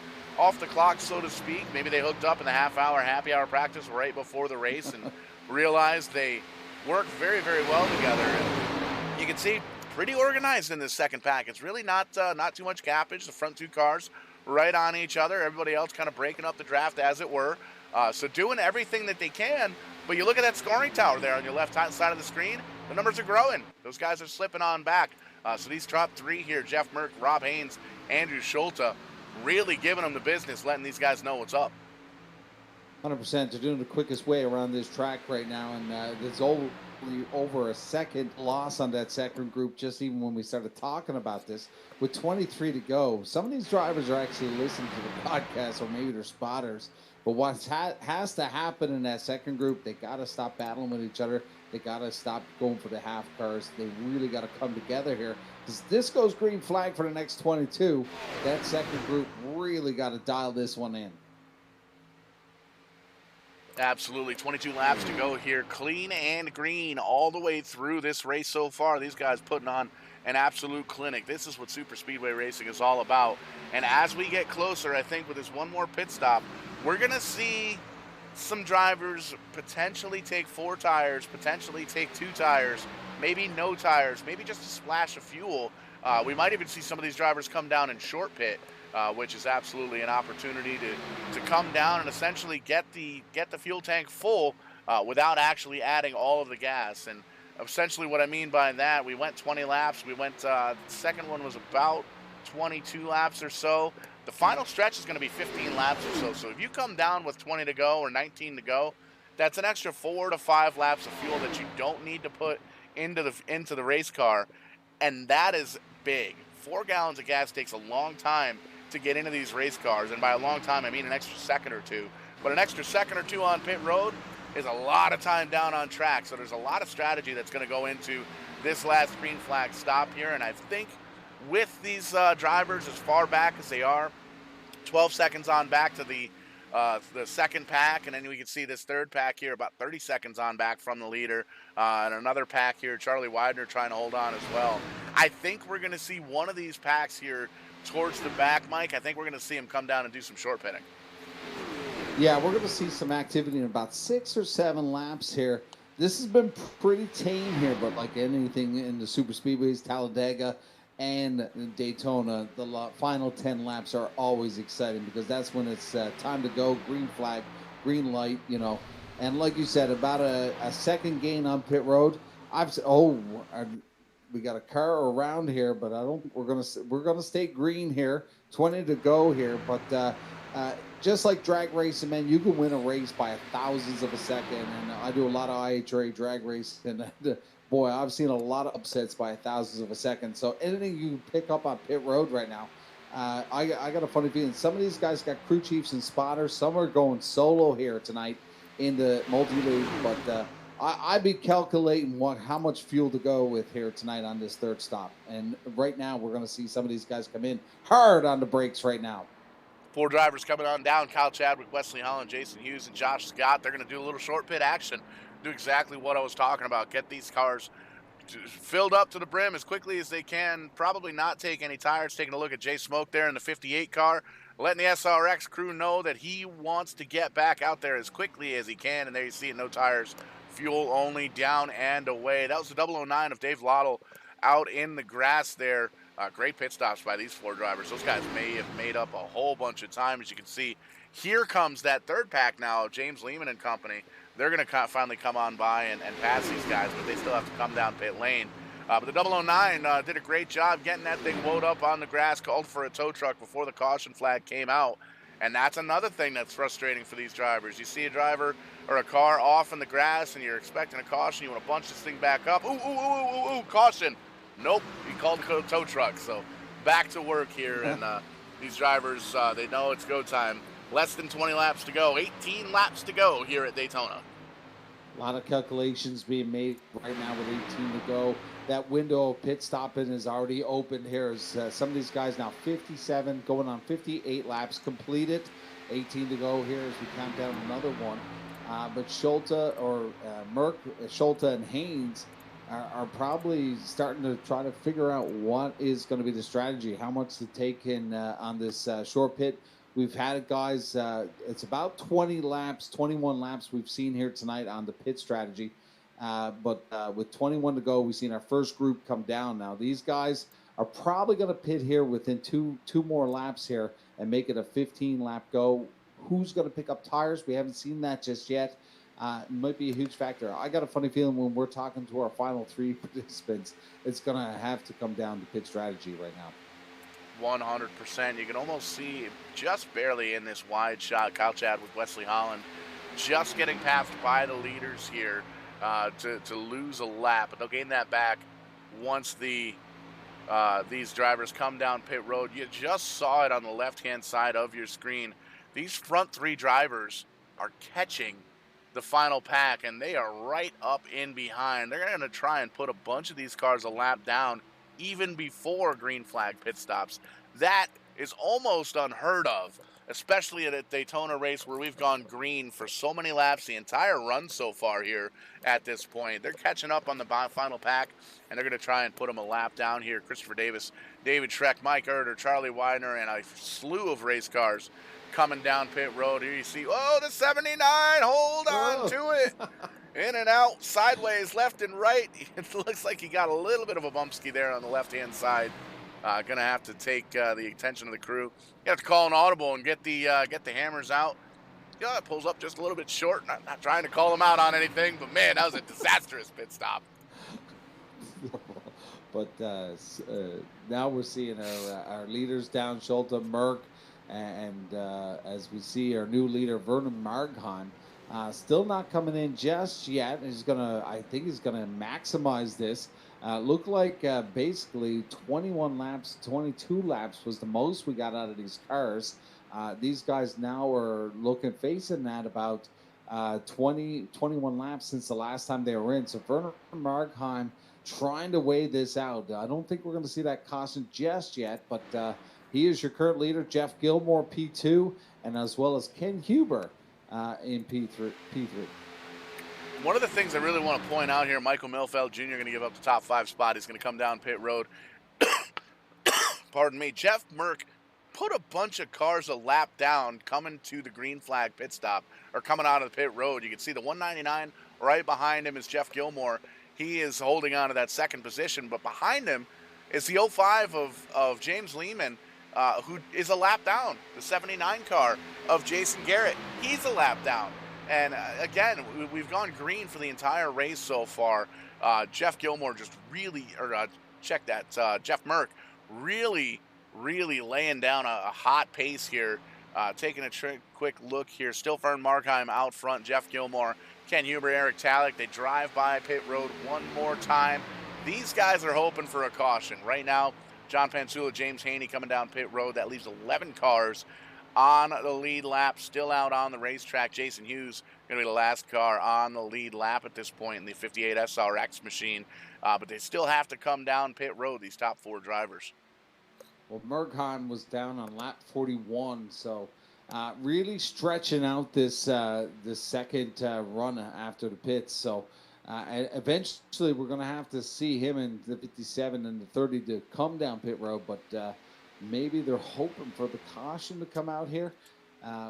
clock, so to speak. Maybe they hooked up in the half-hour, happy-hour practice right before the race and realized they work very, very well together. And you can see pretty organized in this second pack. It's really not too much gappage. The front 2 cars right on each other. Everybody else kind of breaking up the draft, as it were. So doing everything that they can. But you look at that scoring tower there on your left side of the screen. The numbers are growing. Those guys are slipping on back. So these top 3 here, Jeff Merck, Rob Haynes, Andrew Schulte, really giving them the business, letting these guys know what's up. 100%. They're doing the quickest way around this track right now, and there's only over a second loss on that second group, just even when we started talking about this. With 23 to go, some of these drivers are actually listening to the podcast, or maybe they're spotters. But what has to happen in that second group, they got to stop battling with each other. They got to stop going for the half cars. They really got to come together here. Because this goes green flag for the next 22. That second group really got to dial this one in. Absolutely. 22 laps to go here. Clean and green all the way through this race so far. These guys putting on an absolute clinic. This is what super speedway racing is all about. And as we get closer, I think with this one more pit stop, we're going to see some drivers potentially take 4 tires, potentially take 2 tires, maybe no tires, maybe just a splash of fuel. We might even see some of these drivers come down in short pit, which is absolutely an opportunity to come down and essentially get the fuel tank full without actually adding all of the gas. And essentially what I mean by that, we went 20 laps. We went, the second one was about 22 laps or so. The final stretch is going to be 15 laps or so. So if you come down with 20 to go or 19 to go, that's an extra 4 to 5 laps of fuel that you don't need to put into the race car. And that is big. 4 gallons of gas takes a long time to get into these race cars. And by a long time, I mean an extra second or 2. But an extra second or 2 on pit road is a lot of time down on track. So there's a lot of strategy that's going to go into this last green flag stop here. And I think with these drivers as far back as they are, 12 seconds on back to the second pack, and then we can see this third pack here about 30 seconds on back from the leader, and another pack here, Charlie Widener trying to hold on as well. I think we're going to see one of these packs here towards the back, Mike. I think we're going to see him come down and do some short pitting. Yeah, we're going to see some activity in about 6 or 7 laps here. This has been pretty tame here, but like anything in the super speedways, Talladega and Daytona, the final 10 laps are always exciting because that's when it's time to go, green flag, green light, you know. And like you said, about a second gain on pit road. We got a car around here, but I don't. We're gonna stay green here. 20 to go here, but just like drag racing, man, you can win a race by thousandths of a second. And I do a lot of IHRA drag racing, and boy, I've seen a lot of upsets by thousandths of a second. So anything you can pick up on pit road right now, I got a funny feeling. Some of these guys got crew chiefs and spotters. Some are going solo here tonight in the multi-league, but I'd be calculating how much fuel to go with here tonight on this third stop. And right now, we're going to see some of these guys come in hard on the brakes right now. 4 drivers coming on down. Kyle Chadwick, Wesley Holland, Jason Hughes, and Josh Scott. They're going to do a little short pit action. Do exactly what I was talking about. Get these cars filled up to the brim as quickly as they can. Probably not take any tires. Taking a look at Jay Smoke there in the 58 car. Letting the SRX crew know that he wants to get back out there as quickly as he can. And there you see it, no tires. Fuel only, down and away. That was the 009 of Dave Lottle out in the grass there. Great pit stops by these 4 drivers. Those guys may have made up a whole bunch of time. As you can see, here comes that third pack now, James Lehman and company. They're going to finally come on by and pass these guys, but they still have to come down pit lane. But the 009 did a great job getting that thing woed up on the grass, called for a tow truck before the caution flag came out. And that's another thing that's frustrating for these drivers. You see a driver or a car off in the grass and you're expecting a caution. You want to bunch this thing back up. Ooh, caution. Nope, he called a tow truck. So back to work here, and these drivers, they know it's go time. Less than 20 laps to go, 18 laps to go here at Daytona. A lot of calculations being made right now with 18 to go. That window of pit stopping is already open here. As some of these guys now 57, going on 58 laps completed. 18 to go here as we count down another one. But Schulte or Merck, Schulte and Haynes are probably starting to try to figure out what is going to be the strategy, how much to take in on this short pit. We've had it, guys. It's about 20 laps, 21 laps we've seen here tonight on the pit strategy. But with 21 to go, we've seen our first group come down. Now, these guys are probably going to pit here within two more laps here and make it a 15-lap go. Who's going to pick up tires? We haven't seen that just yet. It might be a huge factor. I got a funny feeling when we're talking to our final three participants, it's going to have to come down to pit strategy right now. 100%. You can almost see just barely in this wide shot Kyle Chad with Wesley Holland just getting passed by the leaders here to lose a lap, but they'll gain that back once these drivers come down pit road. You just saw it on the left-hand side of your screen. These front three drivers are catching the final pack, and they are right up in behind. They're going to try and put a bunch of these cars a lap down even before green flag pit stops. That is almost unheard of, especially at a Daytona race where we've gone green for so many laps the entire run so far here at this point. They're catching up on the final pack, and they're going to try and put them a lap down here. Christopher Davis, David Schreck, Mike Erder, Charlie Widener, and a slew of race cars coming down pit road. Here you see, oh, the 79, hold on to it. In and out, sideways, left and right. It looks like he got a little bit of a bumpski there on the left-hand side. Going to have to take the attention of the crew. You have to call an audible and get the hammers out. Yeah, it pulls up just a little bit short. Not trying to call him out on anything, but man, that was a disastrous pit stop. But now we're seeing our leaders down, Schulte, Merck, and as we see our new leader, Vernon Margheim, still not coming in just yet. I think he's gonna maximize this. Looked like basically 21 laps, 22 laps was the most we got out of these cars. These guys now are facing that about 21 laps since the last time they were in. So Vernon Margheim trying to weigh this out. I don't think we're going to see that caution just yet, but he is your current leader, Jeff Gilmore, P2, and as well as Ken Huber in P3. One of the things I really want to point out here, Michael Milfeld Jr. going to give up the top 5 spot. He's going to come down pit road. Pardon me. Jeff Merck put a bunch of cars a lap down coming to the green flag pit stop, or coming out of the pit road. You can see the 199 right behind him is Jeff Gilmore. He is holding on to that second position, but behind him is the 05 of James Lehman, who is a lap down. The 79 car of Jason Garrett, he's a lap down. And again, we've gone green for the entire race so far. Jeff Gilmore just really, Jeff Merck really laying down a hot pace here. Taking a quick look here. Still Vernon Margheim out front. Jeff Gilmore, Ken Huber, Eric Talek. They drive by pit road one more time. These guys are hoping for a caution. Right now, John Pansula, James Haney coming down pit road. That leaves 11 cars on the lead lap, still out on the racetrack. Jason Hughes going to be the last car on the lead lap at this point in the 58 SRX machine. But they still have to come down pit road, these top 4 drivers. Well, Margheim was down on lap 41, so really stretching out this second run after the pits. So eventually we're going to have to see him in the 57 and the 30 to come down pit road, but maybe they're hoping for the caution to come out here.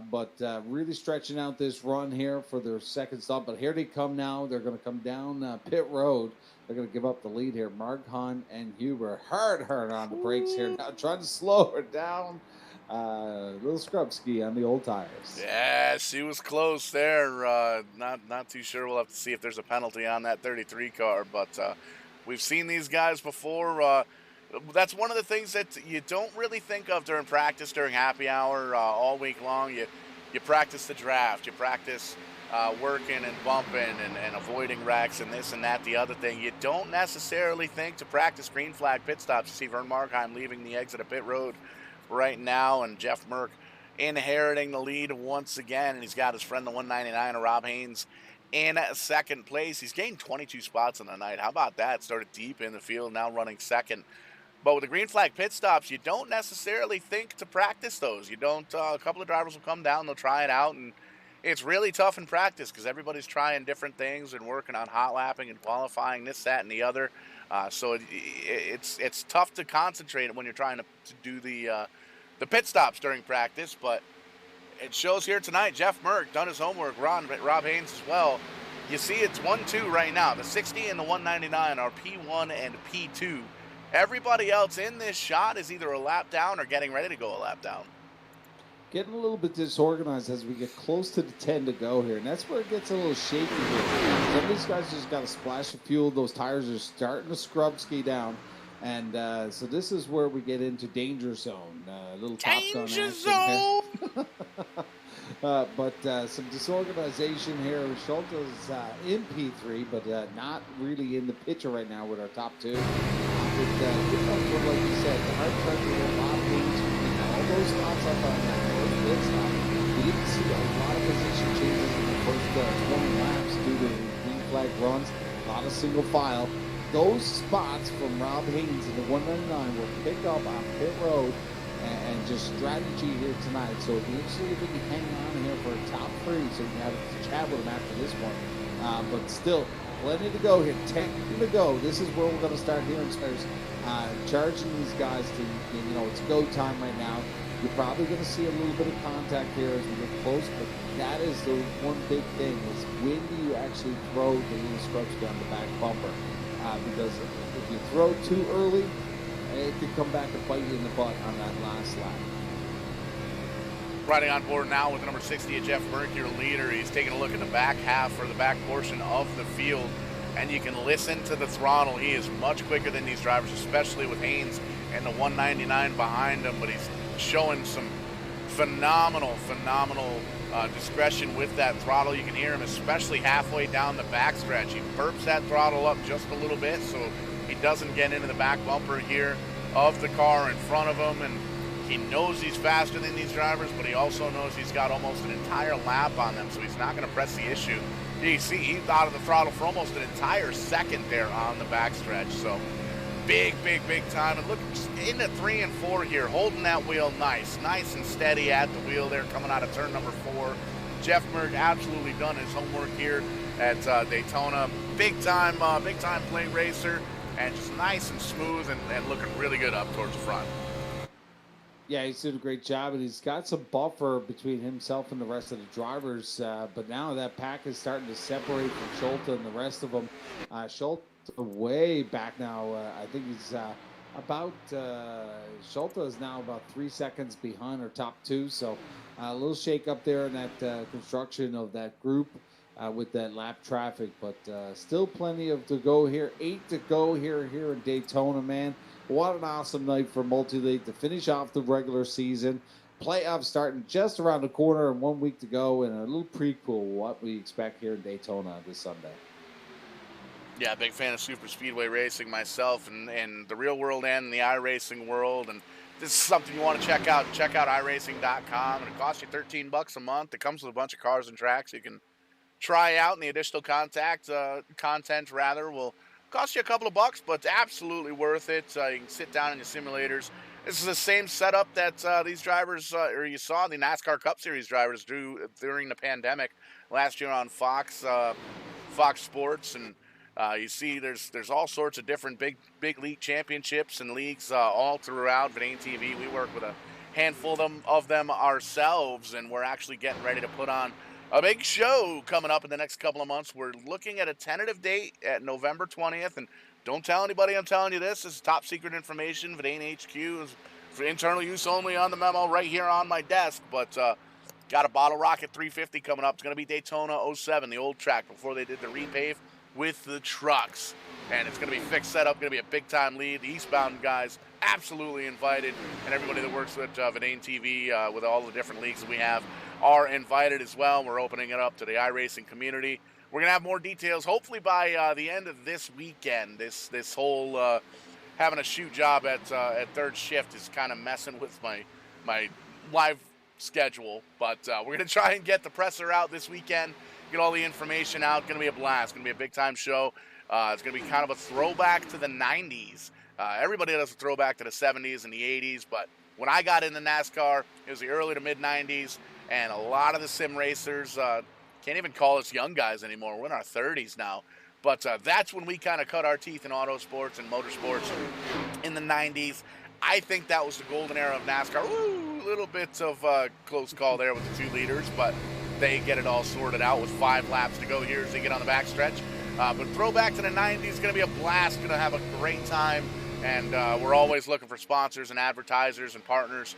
But really stretching out this run here for their second stop. But here they come now. They're going to come down pit road. They're going to give up the lead here. Margheim and Huber hard on the brakes here now, trying to slow her down. Little scrub ski on the old tires. Yeah, she was close there. Not too sure. We'll have to see if there's a penalty on that 33 car. But we've seen these guys before. That's one of the things that you don't really think of during practice, during happy hour all week long. You practice the draft. You practice working and bumping and avoiding wrecks and this and that, the other thing. You don't necessarily think to practice green flag pit stops. You see Vern Markheim leaving the exit of pit road right now, and Jeff Merck inheriting the lead once again. And he's got his friend, the 199, Rob Haynes, in second place. He's gained 22 spots on the night. How about that? Started deep in the field, now running second. But with the green flag pit stops, you don't necessarily think to practice those. You don't. A couple of drivers will come down, they'll try it out, and it's really tough in practice because everybody's trying different things and working on hot lapping and qualifying, this, that, and the other. So it's tough to concentrate when you're trying to do the pit stops during practice. But it shows here tonight. Jeff Merck done his homework. Rob Haynes as well. You see, it's 1-2 right now. The 60 and the 199 are P1 and P2. Everybody else in this shot is either a lap down or getting ready to go a lap down. Getting a little bit disorganized as we get close to the 10 to go here, and that's where it gets a little shaky here. Some of these guys just got a splash of fuel. Those tires are starting to scrub ski down, and so this is where we get into danger zone. A little Top Gun action here. But some disorganization here. Schulte's in P3, but not really in the picture right now with our top two. Like you said, the hard pressure, a lot of things, all those spots up on that first pit stop. We didn't see a lot of position changes in the first 20 laps due to green flag runs, a lot of single file. Those spots from Rob Haynes in the 199 were picked up on pit road and just strategy here tonight. So it'll be interesting if we can hang on here for a top three so we can have a chat with him after this one. But still, plenty to go here. 10 to go. This is where we're going to start hearing stars charging these guys to, it's go time right now. You're probably going to see a little bit of contact here as we get close, but that is the one big thing is when do you actually throw the little scrubs down the back bumper? Because if you throw too early, it could come back and bite you in the butt on that last lap. Riding on board now with number 60, Jeff Merck, your leader. He's taking a look at the back half or the back portion of the field, and you can listen to the throttle. He is much quicker than these drivers, especially with Haynes and the 199 behind him, but he's showing some phenomenal discretion with that throttle. You can hear him especially halfway down the backstretch. He burps that throttle up just a little bit so he doesn't get into the back bumper here of the car in front of him, and he knows he's faster than these drivers, but he also knows he's got almost an entire lap on them, so he's not going to press the issue. You see, he's out of the throttle for almost an entire second there on the backstretch, so big time. And look, just into 3 and 4 here, holding that wheel nice and steady at the wheel there, coming out of turn number 4. Jeff Merck absolutely done his homework here at Daytona. Big time play racer, and just nice and smooth and looking really good up towards the front. Yeah, he's doing a great job, and he's got some buffer between himself and the rest of the drivers. But now that pack is starting to separate from Schulte and the rest of them. Schulte way back now. I think he's Schulte is now about 3 seconds behind our top two. So a little shake up there in that construction of that group with that lap traffic. But still plenty to go here. 8 to go here in Daytona, man. What an awesome night for Multi-League to finish off the regular season. Playoffs starting just around the corner and 1 week to go, and a little prequel what we expect here in Daytona this Sunday. Yeah, big fan of super speedway racing myself, and the real world and the iRacing world. And this is something you want to check out. Check out iRacing.com, and it costs you $13 a month. It comes with a bunch of cars and tracks you can try out, and the additional content will cost you a couple of bucks, but it's absolutely worth it. You can sit down in your simulators. This is the same setup that these drivers, or you saw the NASCAR Cup Series drivers do during the pandemic last year on Fox Sports, and you see there's all sorts of different big league championships and leagues all throughout Verdane TV. We work with a handful of them ourselves, and we're actually getting ready to put on a big show coming up in the next couple of months. We're looking at a tentative date at November 20th, and don't tell anybody I'm telling you this. This is top secret information. Verdane HQ is for internal use only on the memo right here on my desk, but got a Bottle Rocket 350 coming up. It's going to be Daytona 07, the old track before they did the repave with the trucks, and it's going to be fixed setup, going to be a big-time lead. The eastbound guys absolutely invited, and everybody that works with Verdane TV with all the different leagues that we have are invited as well. We're opening it up to the iRacing community. We're going to have more details hopefully by the end of this weekend. This whole having a shoot job at third shift is kind of messing with my live schedule, but we're going to try and get the presser out this weekend, get all the information out. Going to be a blast. Going to be a big time show. It's going to be kind of a throwback to the 90s. Everybody does a throwback to the 70s and the 80s, but when I got into NASCAR, it was the early to mid 90s, and a lot of the sim racers can't even call us young guys anymore. We're in our 30s now. But that's when we kind of cut our teeth in auto sports and motorsports in the 90s. I think that was the golden era of NASCAR. Woo, a little bit of close call there with the 2 leaders, but they get it all sorted out with 5 laps to go here as they get on the backstretch. But throwback to the 90s is going to be a blast. Going to have a great time. And we're always looking for sponsors and advertisers and partners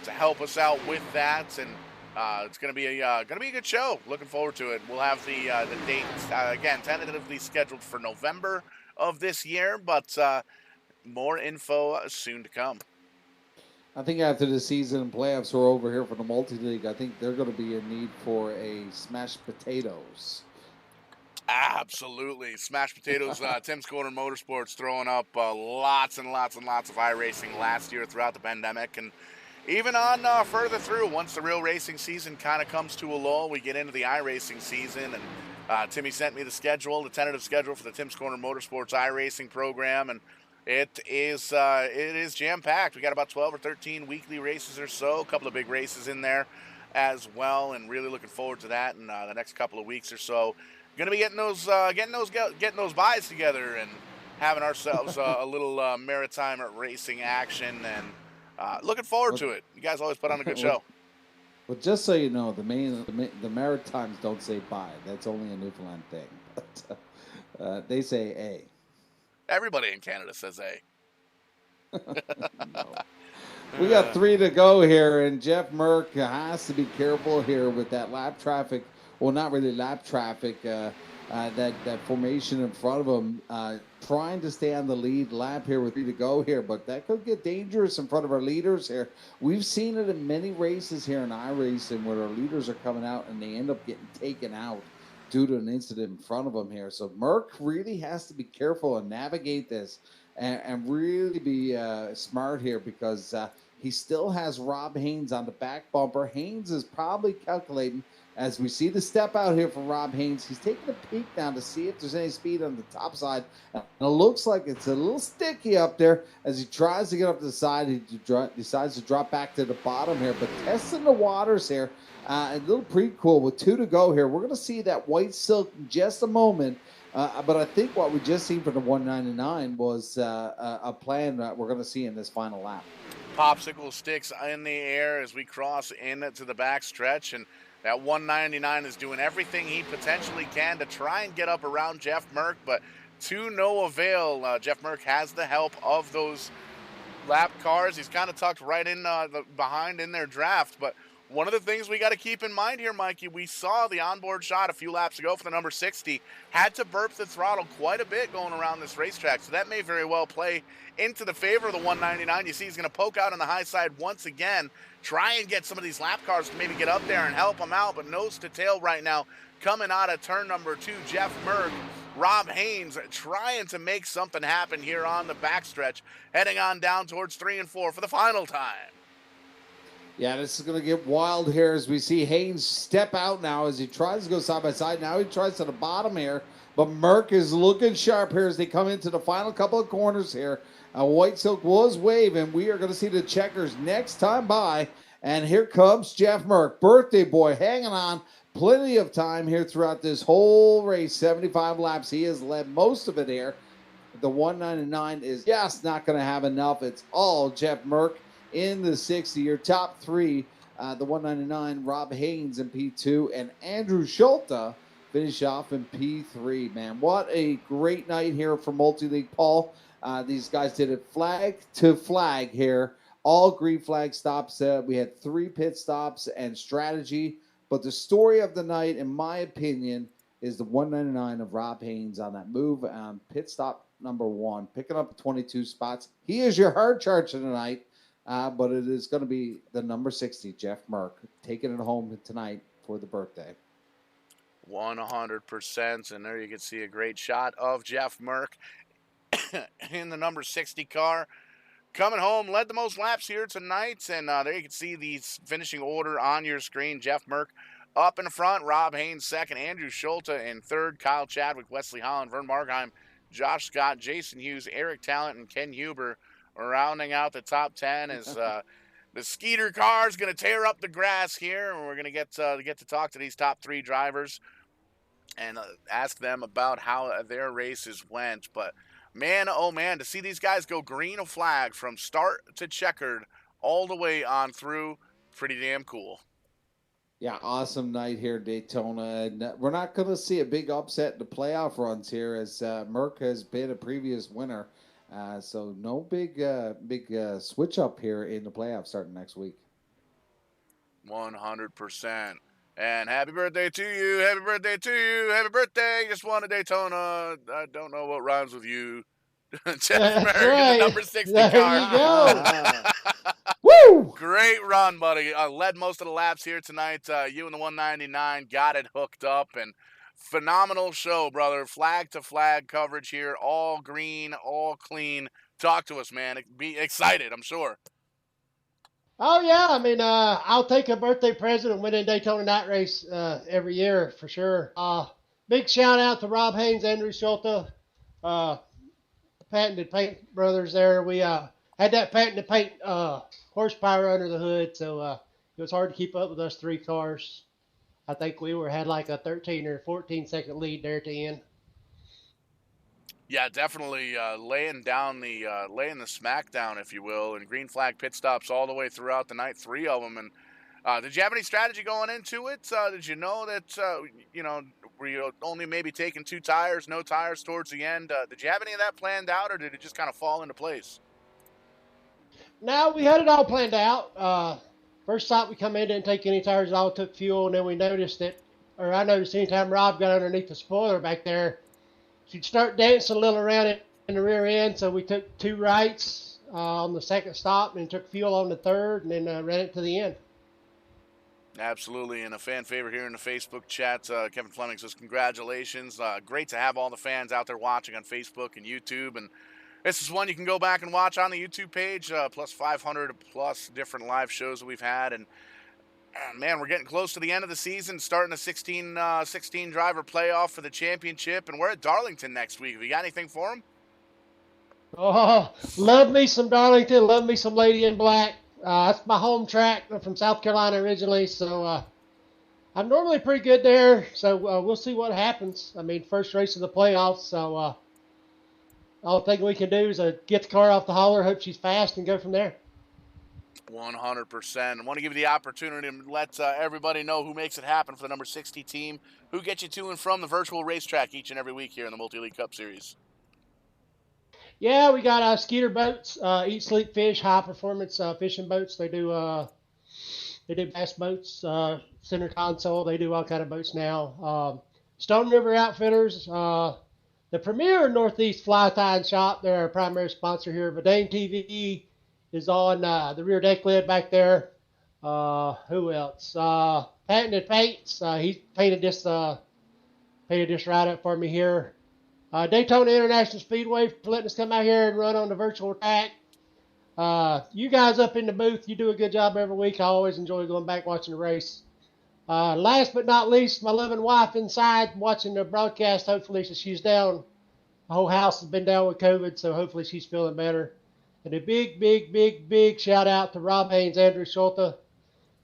to help us out with that. And it's going to be a good show. Looking forward to it. We'll have the date again tentatively scheduled for November of this year, but more info soon to come. I think after the season and playoffs are over here for the multi-league, I think they're going to be in need for a smashed potatoes. Absolutely. Smashed potatoes. Tim's Corner Motorsports throwing up lots and lots and lots of iRacing last year throughout the pandemic. And even on further through, once the real racing season kind of comes to a lull, we get into the iRacing season. And Timmy sent me the schedule, the tentative schedule for the Tim's Corner Motorsports iRacing program. And it is jam-packed. We got about 12 or 13 weekly races or so, a couple of big races in there as well. And really looking forward to that in the next couple of weeks or so. Going to be getting those buys together and having ourselves a little maritime racing action, and looking forward to it. You guys always put on a good show. Well, just so you know, the Maritimes don't say buy. That's only a Newfoundland thing. But they say A. Everybody in Canada says A. No. We got 3 to go here, and Jeff Merck has to be careful here with that lap traffic. Well, not really lap traffic, that formation in front of him, trying to stay on the lead lap here with 3 to go here, but that could get dangerous in front of our leaders here. We've seen it in many races here in iRacing where our leaders are coming out and they end up getting taken out due to an incident in front of them here. So Merck really has to be careful and navigate this and really be smart here because he still has Rob Haynes on the back bumper. Haynes is probably calculating. As we see the step out here from Rob Haynes, he's taking a peek down to see if there's any speed on the top side. And it looks like it's a little sticky up there as he tries to get up to the side. He decides to drop back to the bottom here, but testing the waters here. A little prequel with 2 to go here. We're going to see that white silk in just a moment. But I think what we just seen for the 199 was a plan that we're going to see in this final lap. Popsicle sticks in the air as we cross into the back stretch, and that 199 is doing everything he potentially can to try and get up around Jeff Merck, but to no avail. Jeff Merck has the help of those lap cars. He's kind of tucked right in behind in their draft, but one of the things we got to keep in mind here, Mikey, we saw the onboard shot a few laps ago for the number 60, had to burp the throttle quite a bit going around this racetrack, so that may very well play into the favor of the 199. You see he's going to poke out on the high side once again, try and get some of these lap cars to maybe get up there and help him out, but nose to tail right now coming out of turn number 2, Jeff Merck. Rob Haynes trying to make something happen here on the backstretch, heading on down towards 3 and 4 for the final time. Yeah, this is going to get wild here as we see Haynes step out now as he tries to go side by side. Now he tries to the bottom here, but Merck is looking sharp here as they come into the final couple of corners here. White Silk was waving. We are going to see the checkers next time by, and here comes Jeff Merck, birthday boy, hanging on. Plenty of time here throughout this whole race, 75 laps. He has led most of it here. The 199 is just not going to have enough. It's all Jeff Merck in the 60. Your top 3, the 199, Rob Haynes in P2, and Andrew Schulte finish off in P3. Man, what a great night here for Multi-League, Paul. These guys did it flag to flag here. All green flag stops. We had 3 pit stops and strategy. But the story of the night, in my opinion, is the 199 of Rob Haynes on that move on pit stop number 1, picking up 22 spots. He is your hard charger tonight. but it is going to be the number 60, Jeff Merck, taking it home tonight for the birthday. 100%. And there you can see a great shot of Jeff Merck in the number 60 car. Coming home, led the most laps here tonight. And there you can see the finishing order on your screen. Jeff Merck up in front, Rob Haynes second, Andrew Schulte in third, Kyle Chadwick, Wesley Holland, Vern Markheim, Josh Scott, Jason Hughes, Eric Talent, and Ken Huber rounding out the top 10 as the Skeeter car is going to tear up the grass here. And we're going to get to talk to these top 3 drivers and ask them about how their races went. But man, oh man, to see these guys go green flag from start to checkered all the way on through, pretty damn cool. Yeah, awesome night here at Daytona. And we're not going to see a big upset in the playoff runs here as Merck has been a previous winner. So no big switch up here in the playoffs starting next week. 100%. And happy birthday to you. Happy birthday to you. Happy birthday. Just won a Daytona. I don't know what rhymes with you. Jeff Merck, right. The number 60 there car. You go. Woo! Great run, buddy. Led most of the laps here tonight. You and the 199 got it hooked up. And phenomenal show, brother. Flag to flag coverage here. All green, all clean. Talk to us, man. Be excited, I'm sure. Oh, yeah. I mean, I'll take a birthday present and win a Daytona night race every year for sure. Big shout out to Rob Haynes, Andrew Schulte, Patton and Paint brothers there. We had that Patton and Paint horsepower under the hood, so it was hard to keep up with us 3 cars. I think we had like a 13 or 14 second lead there at the end. Yeah, definitely laying the smackdown, if you will, and green flag pit stops all the way throughout the night, 3 of them. And did you have any strategy going into it? Did you know that were you only maybe taking 2 tires, no tires towards the end? Did you have any of that planned out, or did it just kind of fall into place? No, we had it all planned out. First stop we come in, didn't take any tires at all, took fuel, and then we noticed I noticed anytime Rob got underneath the spoiler back there, she'd start dancing a little around it in the rear end, so we took 2 rights on the second stop and took fuel on the third and then ran it to the end. Absolutely, and a fan favorite here in the Facebook chat, Kevin Fleming says, congratulations. Great to have all the fans out there watching on Facebook and YouTube, and this is one you can go back and watch on the YouTube page, plus 500 plus different live shows that we've had, and man, we're getting close to the end of the season, starting a 16 driver playoff for the championship, and we're at Darlington next week. Have you got anything for them? Oh, love me some Darlington, love me some Lady in Black. That's my home track. I'm from South Carolina originally, so I'm normally pretty good there. So we'll see what happens. I mean, first race of the playoffs, so all thing we can do is get the car off the hauler, hope she's fast, and go from there. 100%. I want to give you the opportunity to let everybody know who makes it happen for the number 60 team, who gets you to and from the virtual racetrack each and every week here in the Multi-League Cup Series. Yeah, we got Skeeter boats, Eat Sleep Fish, high performance fishing boats. They do bass boats, center console. They do all kind of boats now. Stone River Outfitters, the premier Northeast Fly Tying Shop. They're our primary sponsor here. Verdane TV is on the rear deck lid back there. Who else? Patton and Paints. He painted this right up for me here. Daytona International Speedway for letting us come out here and run on the virtual track. You guys up in the booth, you do a good job every week. I always enjoy going back watching the race. Last but not least, my loving wife inside watching the broadcast. Hopefully she's down. The whole house has been down with COVID, so hopefully she's feeling better. And a big shout out to Rob Haynes, Andrew Schulte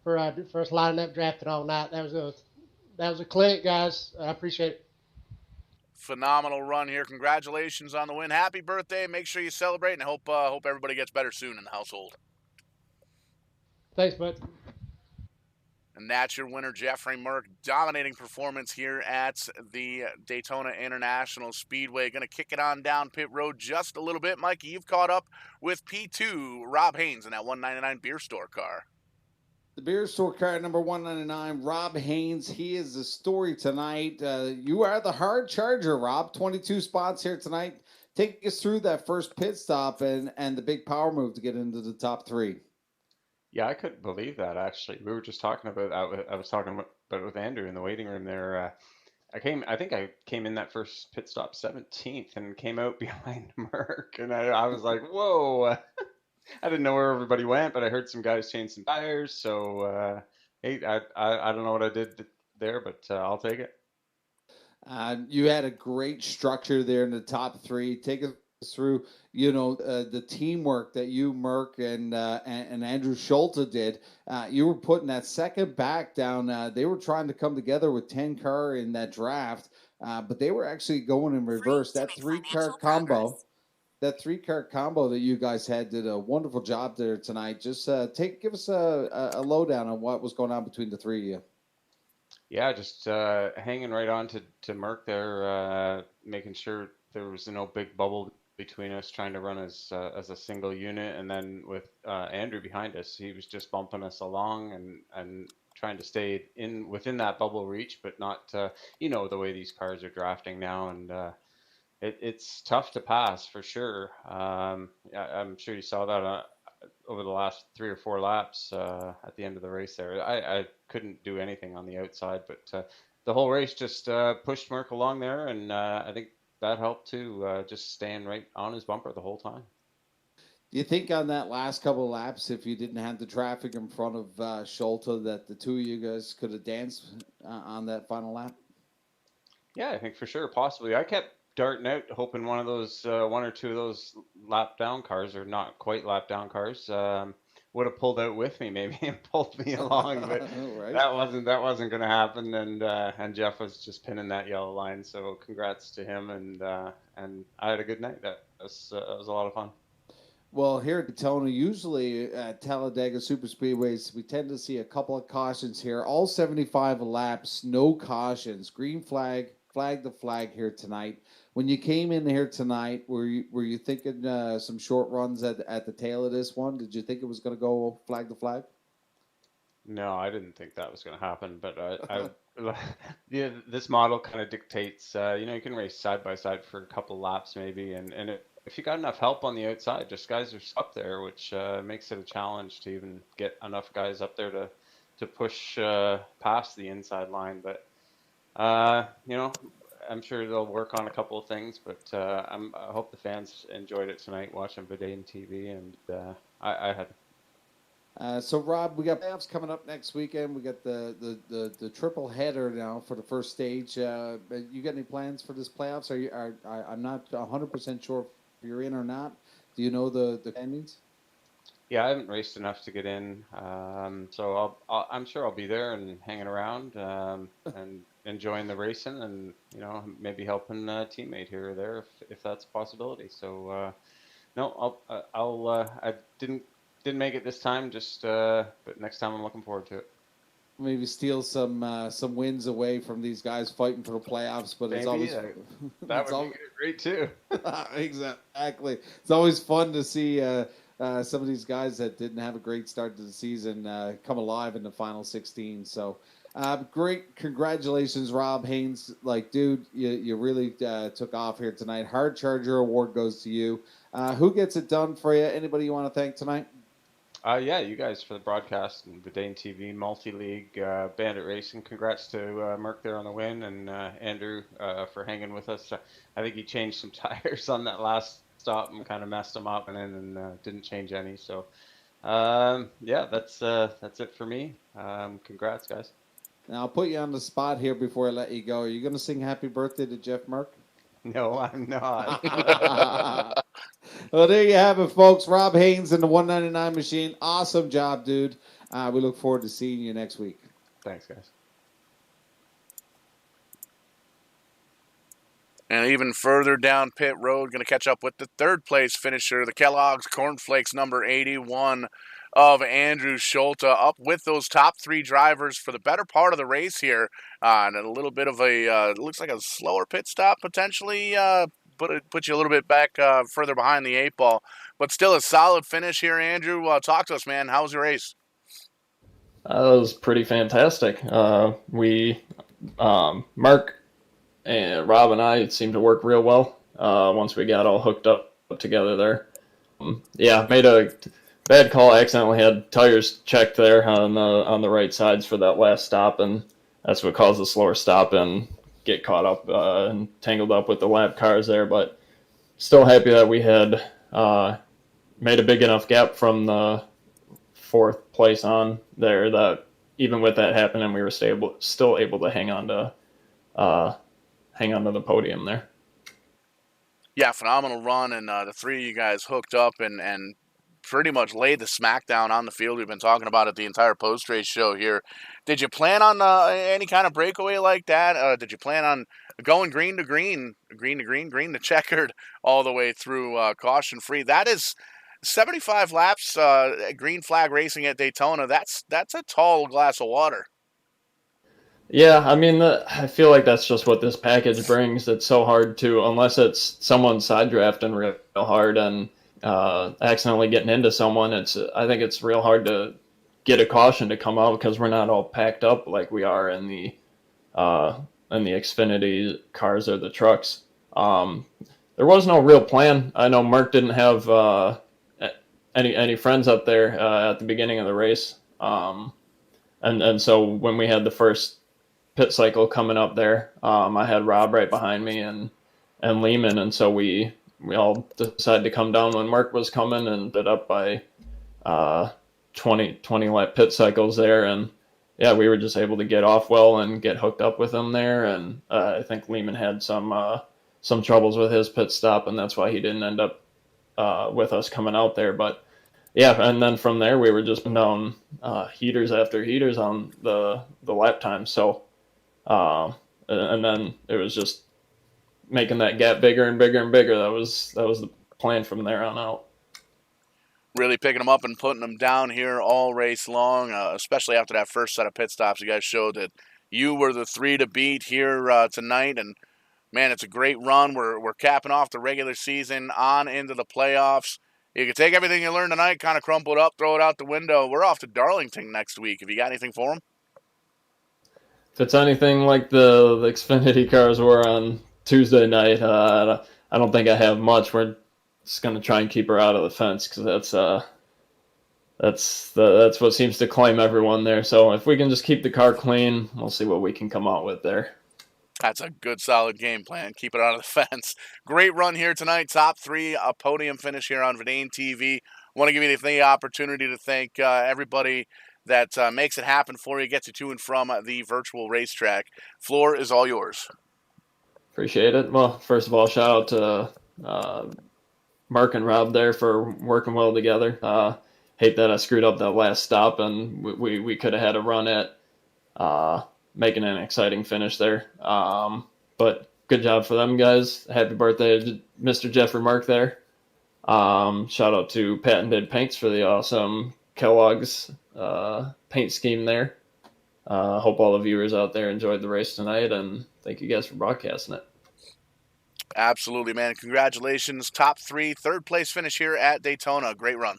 for us lining up drafting all night. That was a clinic, guys. I appreciate it. Phenomenal run here. Congratulations on the win. Happy birthday. Make sure you celebrate, and I hope everybody gets better soon in the household. Thanks, bud. And that's your winner, Jeffrey Merck. Dominating performance here at the Daytona International Speedway. Going to kick it on down pit road just a little bit. Mikey, you've caught up with P2, Rob Haynes, in that 199 beer store car. The beer store car number 199, Rob Haynes. He is the story tonight. You are the hard charger, Rob. 22 spots here tonight. Take us through that first pit stop and the big power move to get into the top 3. Yeah, I couldn't believe that actually. We were just talking about I was talking about it with Andrew in the waiting room there. I think I came in that first pit stop 17th and came out behind Merck, and I was like, whoa. I didn't know where everybody went, but I heard some guys change some tires. So, hey, I don't know what I did there, but I'll take it. You had a great structure there in the top three. Take us through, the teamwork that you, Merck, and Andrew Schulte did. You were putting that second back down. They were trying to come together with 10 car in that draft, but they were actually going in reverse. That three-car combo that you guys had did a wonderful job there tonight. Just give us a lowdown on what was going on between the three of you. Yeah, just hanging right on to Merck there, making sure there was no big bubble between us, trying to run as a single unit, and then with Andrew behind us, he was just bumping us along and trying to stay in within that bubble reach, but not the way these cars are drafting now, and it's tough to pass for sure. Yeah, I'm sure you saw that over the last 3 or 4 laps at the end of the race there. I couldn't do anything on the outside, but the whole race just pushed Merck along there, and I think that helped too, just staying right on his bumper the whole time. Do you think on that last couple of laps, if you didn't have the traffic in front of Schulte, that the two of you guys could have danced on that final lap? Yeah, I think for sure, possibly. I kept darting out, hoping one of those, one or two of those lap down cars, or not quite lap down cars, would have pulled out with me maybe and pulled me along, but Right. that wasn't going to happen. And Jeff was just pinning that yellow line, so congrats to him. And I had a good night. That was a lot of fun. Well, here at Daytona, usually at Talladega Super Speedways, we tend to see a couple of cautions here. All 75 laps, no cautions. Green flag, flag the flag here tonight. When you came in here tonight, were you thinking some short runs at the tail of this one? Did you think it was going to go flag the flag? No, I didn't think that was going to happen, but yeah, this model kind of dictates, you can race side by side for a couple laps maybe, and if you got enough help on the outside, just guys are up there, which makes it a challenge to even get enough guys up there to push past the inside line. But I'm sure they'll work on a couple of things, but I hope the fans enjoyed it tonight watching Patton TV, and I had. So, Rob, we got playoffs coming up next weekend. We got the triple header now for the first stage. You got any plans for this playoffs? I'm not 100% sure if you're in or not. Do you know the standings? Yeah, I haven't raced enough to get in, so I'm sure I'll be there and hanging around and enjoying the racing, and maybe helping a teammate here or there if that's a possibility. So no, I didn't make it this time, but next time I'm looking forward to it. Maybe steal some wins away from these guys fighting for the playoffs, but it's always that would be great too. Exactly. It's always fun to see some of these guys that didn't have a great start to the season come alive in the final 16. So great, congratulations, Rob Haynes. Dude, you really took off here tonight. Hard Charger Award goes to you. Who gets it done for you? Anybody you want to thank tonight? Yeah, you guys for the broadcast and the Dane TV, Multi-League, Bandit Racing. Congrats to Merck there on the win, and Andrew for hanging with us. I think he changed some tires on that last stop and kind of messed them up, and then didn't change any. So, yeah, that's it for me. Congrats, guys. Now, I'll put you on the spot here before I let you go. Are you going to sing happy birthday to Jeff Merck? No, I'm not. Well, there you have it, folks. Rob Haynes in the 199 machine. Awesome job, dude. We look forward to seeing you next week. Thanks, guys. And even further down pit road, going to catch up with the third place finisher, the Kellogg's Cornflakes number 81 of Andrew Schulte, up with those top three drivers for the better part of the race here. And a little bit of looks like a slower pit stop potentially. Put you a little bit back further behind the 8 ball, but still a solid finish here, Andrew. Talk to us, man. How was your race? That was pretty fantastic. Mark and Rob and I seemed to work real well once we got all hooked up together there. Yeah, made a bad call. I accidentally had tires checked there on the right sides for that last stop, and that's what caused the slower stop and get caught up and tangled up with the lap cars there. But still happy that we had made a big enough gap from the fourth place on there that even with that happening, we were still able to hang on to the podium there. Yeah, phenomenal run, and the three of you guys hooked up and pretty much laid the smackdown on the field. We've been talking about it the entire post-race show here. Did you plan on any kind of breakaway like that? Did you plan on going green to green, green to green, green to checkered all the way through caution-free? That is 75 laps, green flag racing at Daytona. That's a tall glass of water. Yeah, I mean, I feel like that's just what this package brings. It's so hard to, unless it's someone side drafting real hard and accidentally getting into someone. I think it's real hard to get a caution to come out because we're not all packed up like we are in the Xfinity cars or the trucks. There was no real plan. I know Mark didn't have any friends up there at the beginning of the race, and so when we had the first pit cycle coming up there, I had Rob right behind me and Lehman, and so we all decided to come down when Mark was coming and did up by 20 lap pit cycles there, and yeah, we were just able to get off well and get hooked up with him there, and I think Lehman had some troubles with his pit stop, and that's why he didn't end up with us coming out there, but yeah, and then from there we were just down heaters after heaters on the lap time, so and then it was just making that gap bigger and bigger and bigger. That was the plan from there on out. Really picking them up and putting them down here all race long, especially after that first set of pit stops. You guys showed that you were the three to beat here tonight, and man, it's a great run. We're capping off the regular season on into the playoffs. You can take everything you learned tonight, kind of crumple it up, throw it out the window. We're off to Darlington next week. Have you got anything for them? If it's anything like the Xfinity cars were on Tuesday night, I don't think I have much. We're just going to try and keep her out of the fence because that's what seems to claim everyone there. So if we can just keep the car clean, we'll see what we can come out with there. That's a good, solid game plan. Keep it out of the fence. Great run here tonight. Top three, a podium finish here on Verdane TV. Want to give you the opportunity to thank everybody that makes it happen for you, gets you to and from the virtual racetrack. Floor is all yours. Appreciate it. Well, first of all, shout out to Mark and Rob there for working well together. Hate that I screwed up that last stop, and we could have had a run at making an exciting finish there. But good job for them guys. Happy birthday to Mr. Jeffrey Mark there. Shout out to Patton Did Paints for the awesome Kellogg's paint scheme there. Hope all the viewers out there enjoyed the race tonight, and thank you guys for broadcasting it. Absolutely, man. Congratulations. Top three, third place finish here at Daytona. Great run.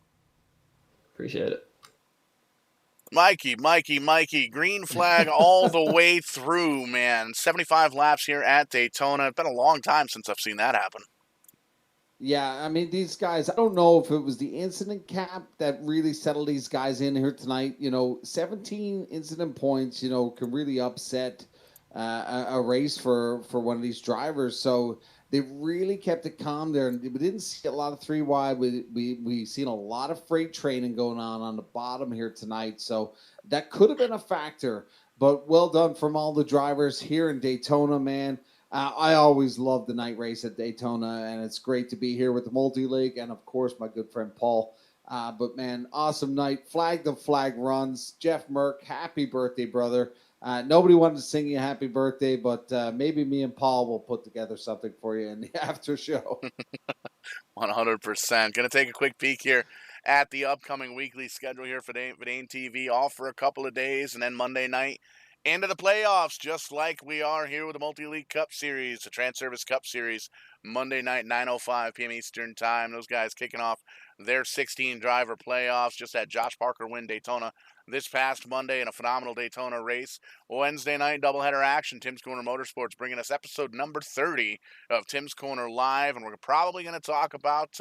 Appreciate it. Mikey, green flag all the way through, man. 75 laps here at Daytona. It's been a long time since I've seen that happen. Yeah, I mean, these guys, I don't know if it was the incident cap that really settled these guys in here tonight. 17 incident points, can really upset a race for one of these drivers. So they really kept it calm there. We didn't see a lot of three wide. We seen a lot of freight training going on the bottom here tonight. So that could have been a factor. But well done from all the drivers here in Daytona, man. I always love the night race at Daytona, and it's great to be here with the multi-league and, of course, my good friend Paul. But, man, awesome night. Flag to flag runs. Jeff Merck, happy birthday, brother. Nobody wanted to sing you happy birthday, but maybe me and Paul will put together something for you in the after show. 100%. Going to take a quick peek here at the upcoming weekly schedule here for Verdane TV, all for a couple of days, and then Monday night into the playoffs, just like we are here with the Multi-League Cup Series, the Trans Service Cup Series, Monday night, 9:05 p.m. Eastern Time. Those guys kicking off their 16-driver playoffs. Just had Josh Parker win Daytona this past Monday in a phenomenal Daytona race. Wednesday night doubleheader action. Tim's Corner Motorsports bringing us episode number 30 of Tim's Corner Live, and we're probably going to talk about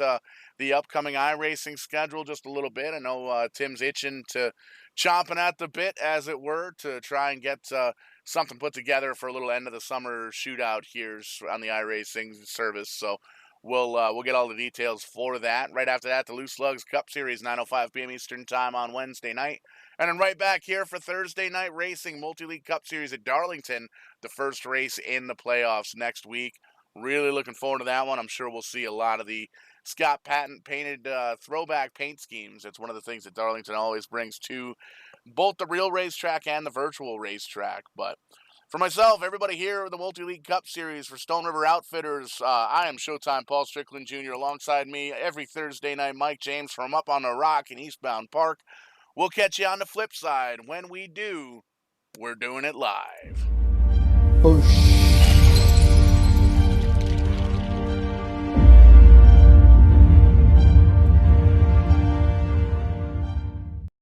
the upcoming iRacing schedule just a little bit. I know Tim's chomping at the bit, as it were, to try and get something put together for a little end of the summer shootout here on the iRacing service. So we'll get all the details for that. Right after that, the Loose Slugs Cup Series, 9:05 p.m. Eastern Time on Wednesday night. And then right back here for Thursday night racing, Multi-League Cup Series at Darlington, the first race in the playoffs next week. Really looking forward to that one. I'm sure we'll see a lot of the Scott Patton painted throwback paint schemes. It's one of the things that Darlington always brings to both the real racetrack and the virtual racetrack. But for myself, everybody here at the Multi-League Cup Series for Stone River Outfitters, I am Showtime Paul Strickland Jr. Alongside me every Thursday night, Mike James from up on the Rock in Eastbound Park. We'll catch you on the flip side. When we do, we're doing it live. Oh,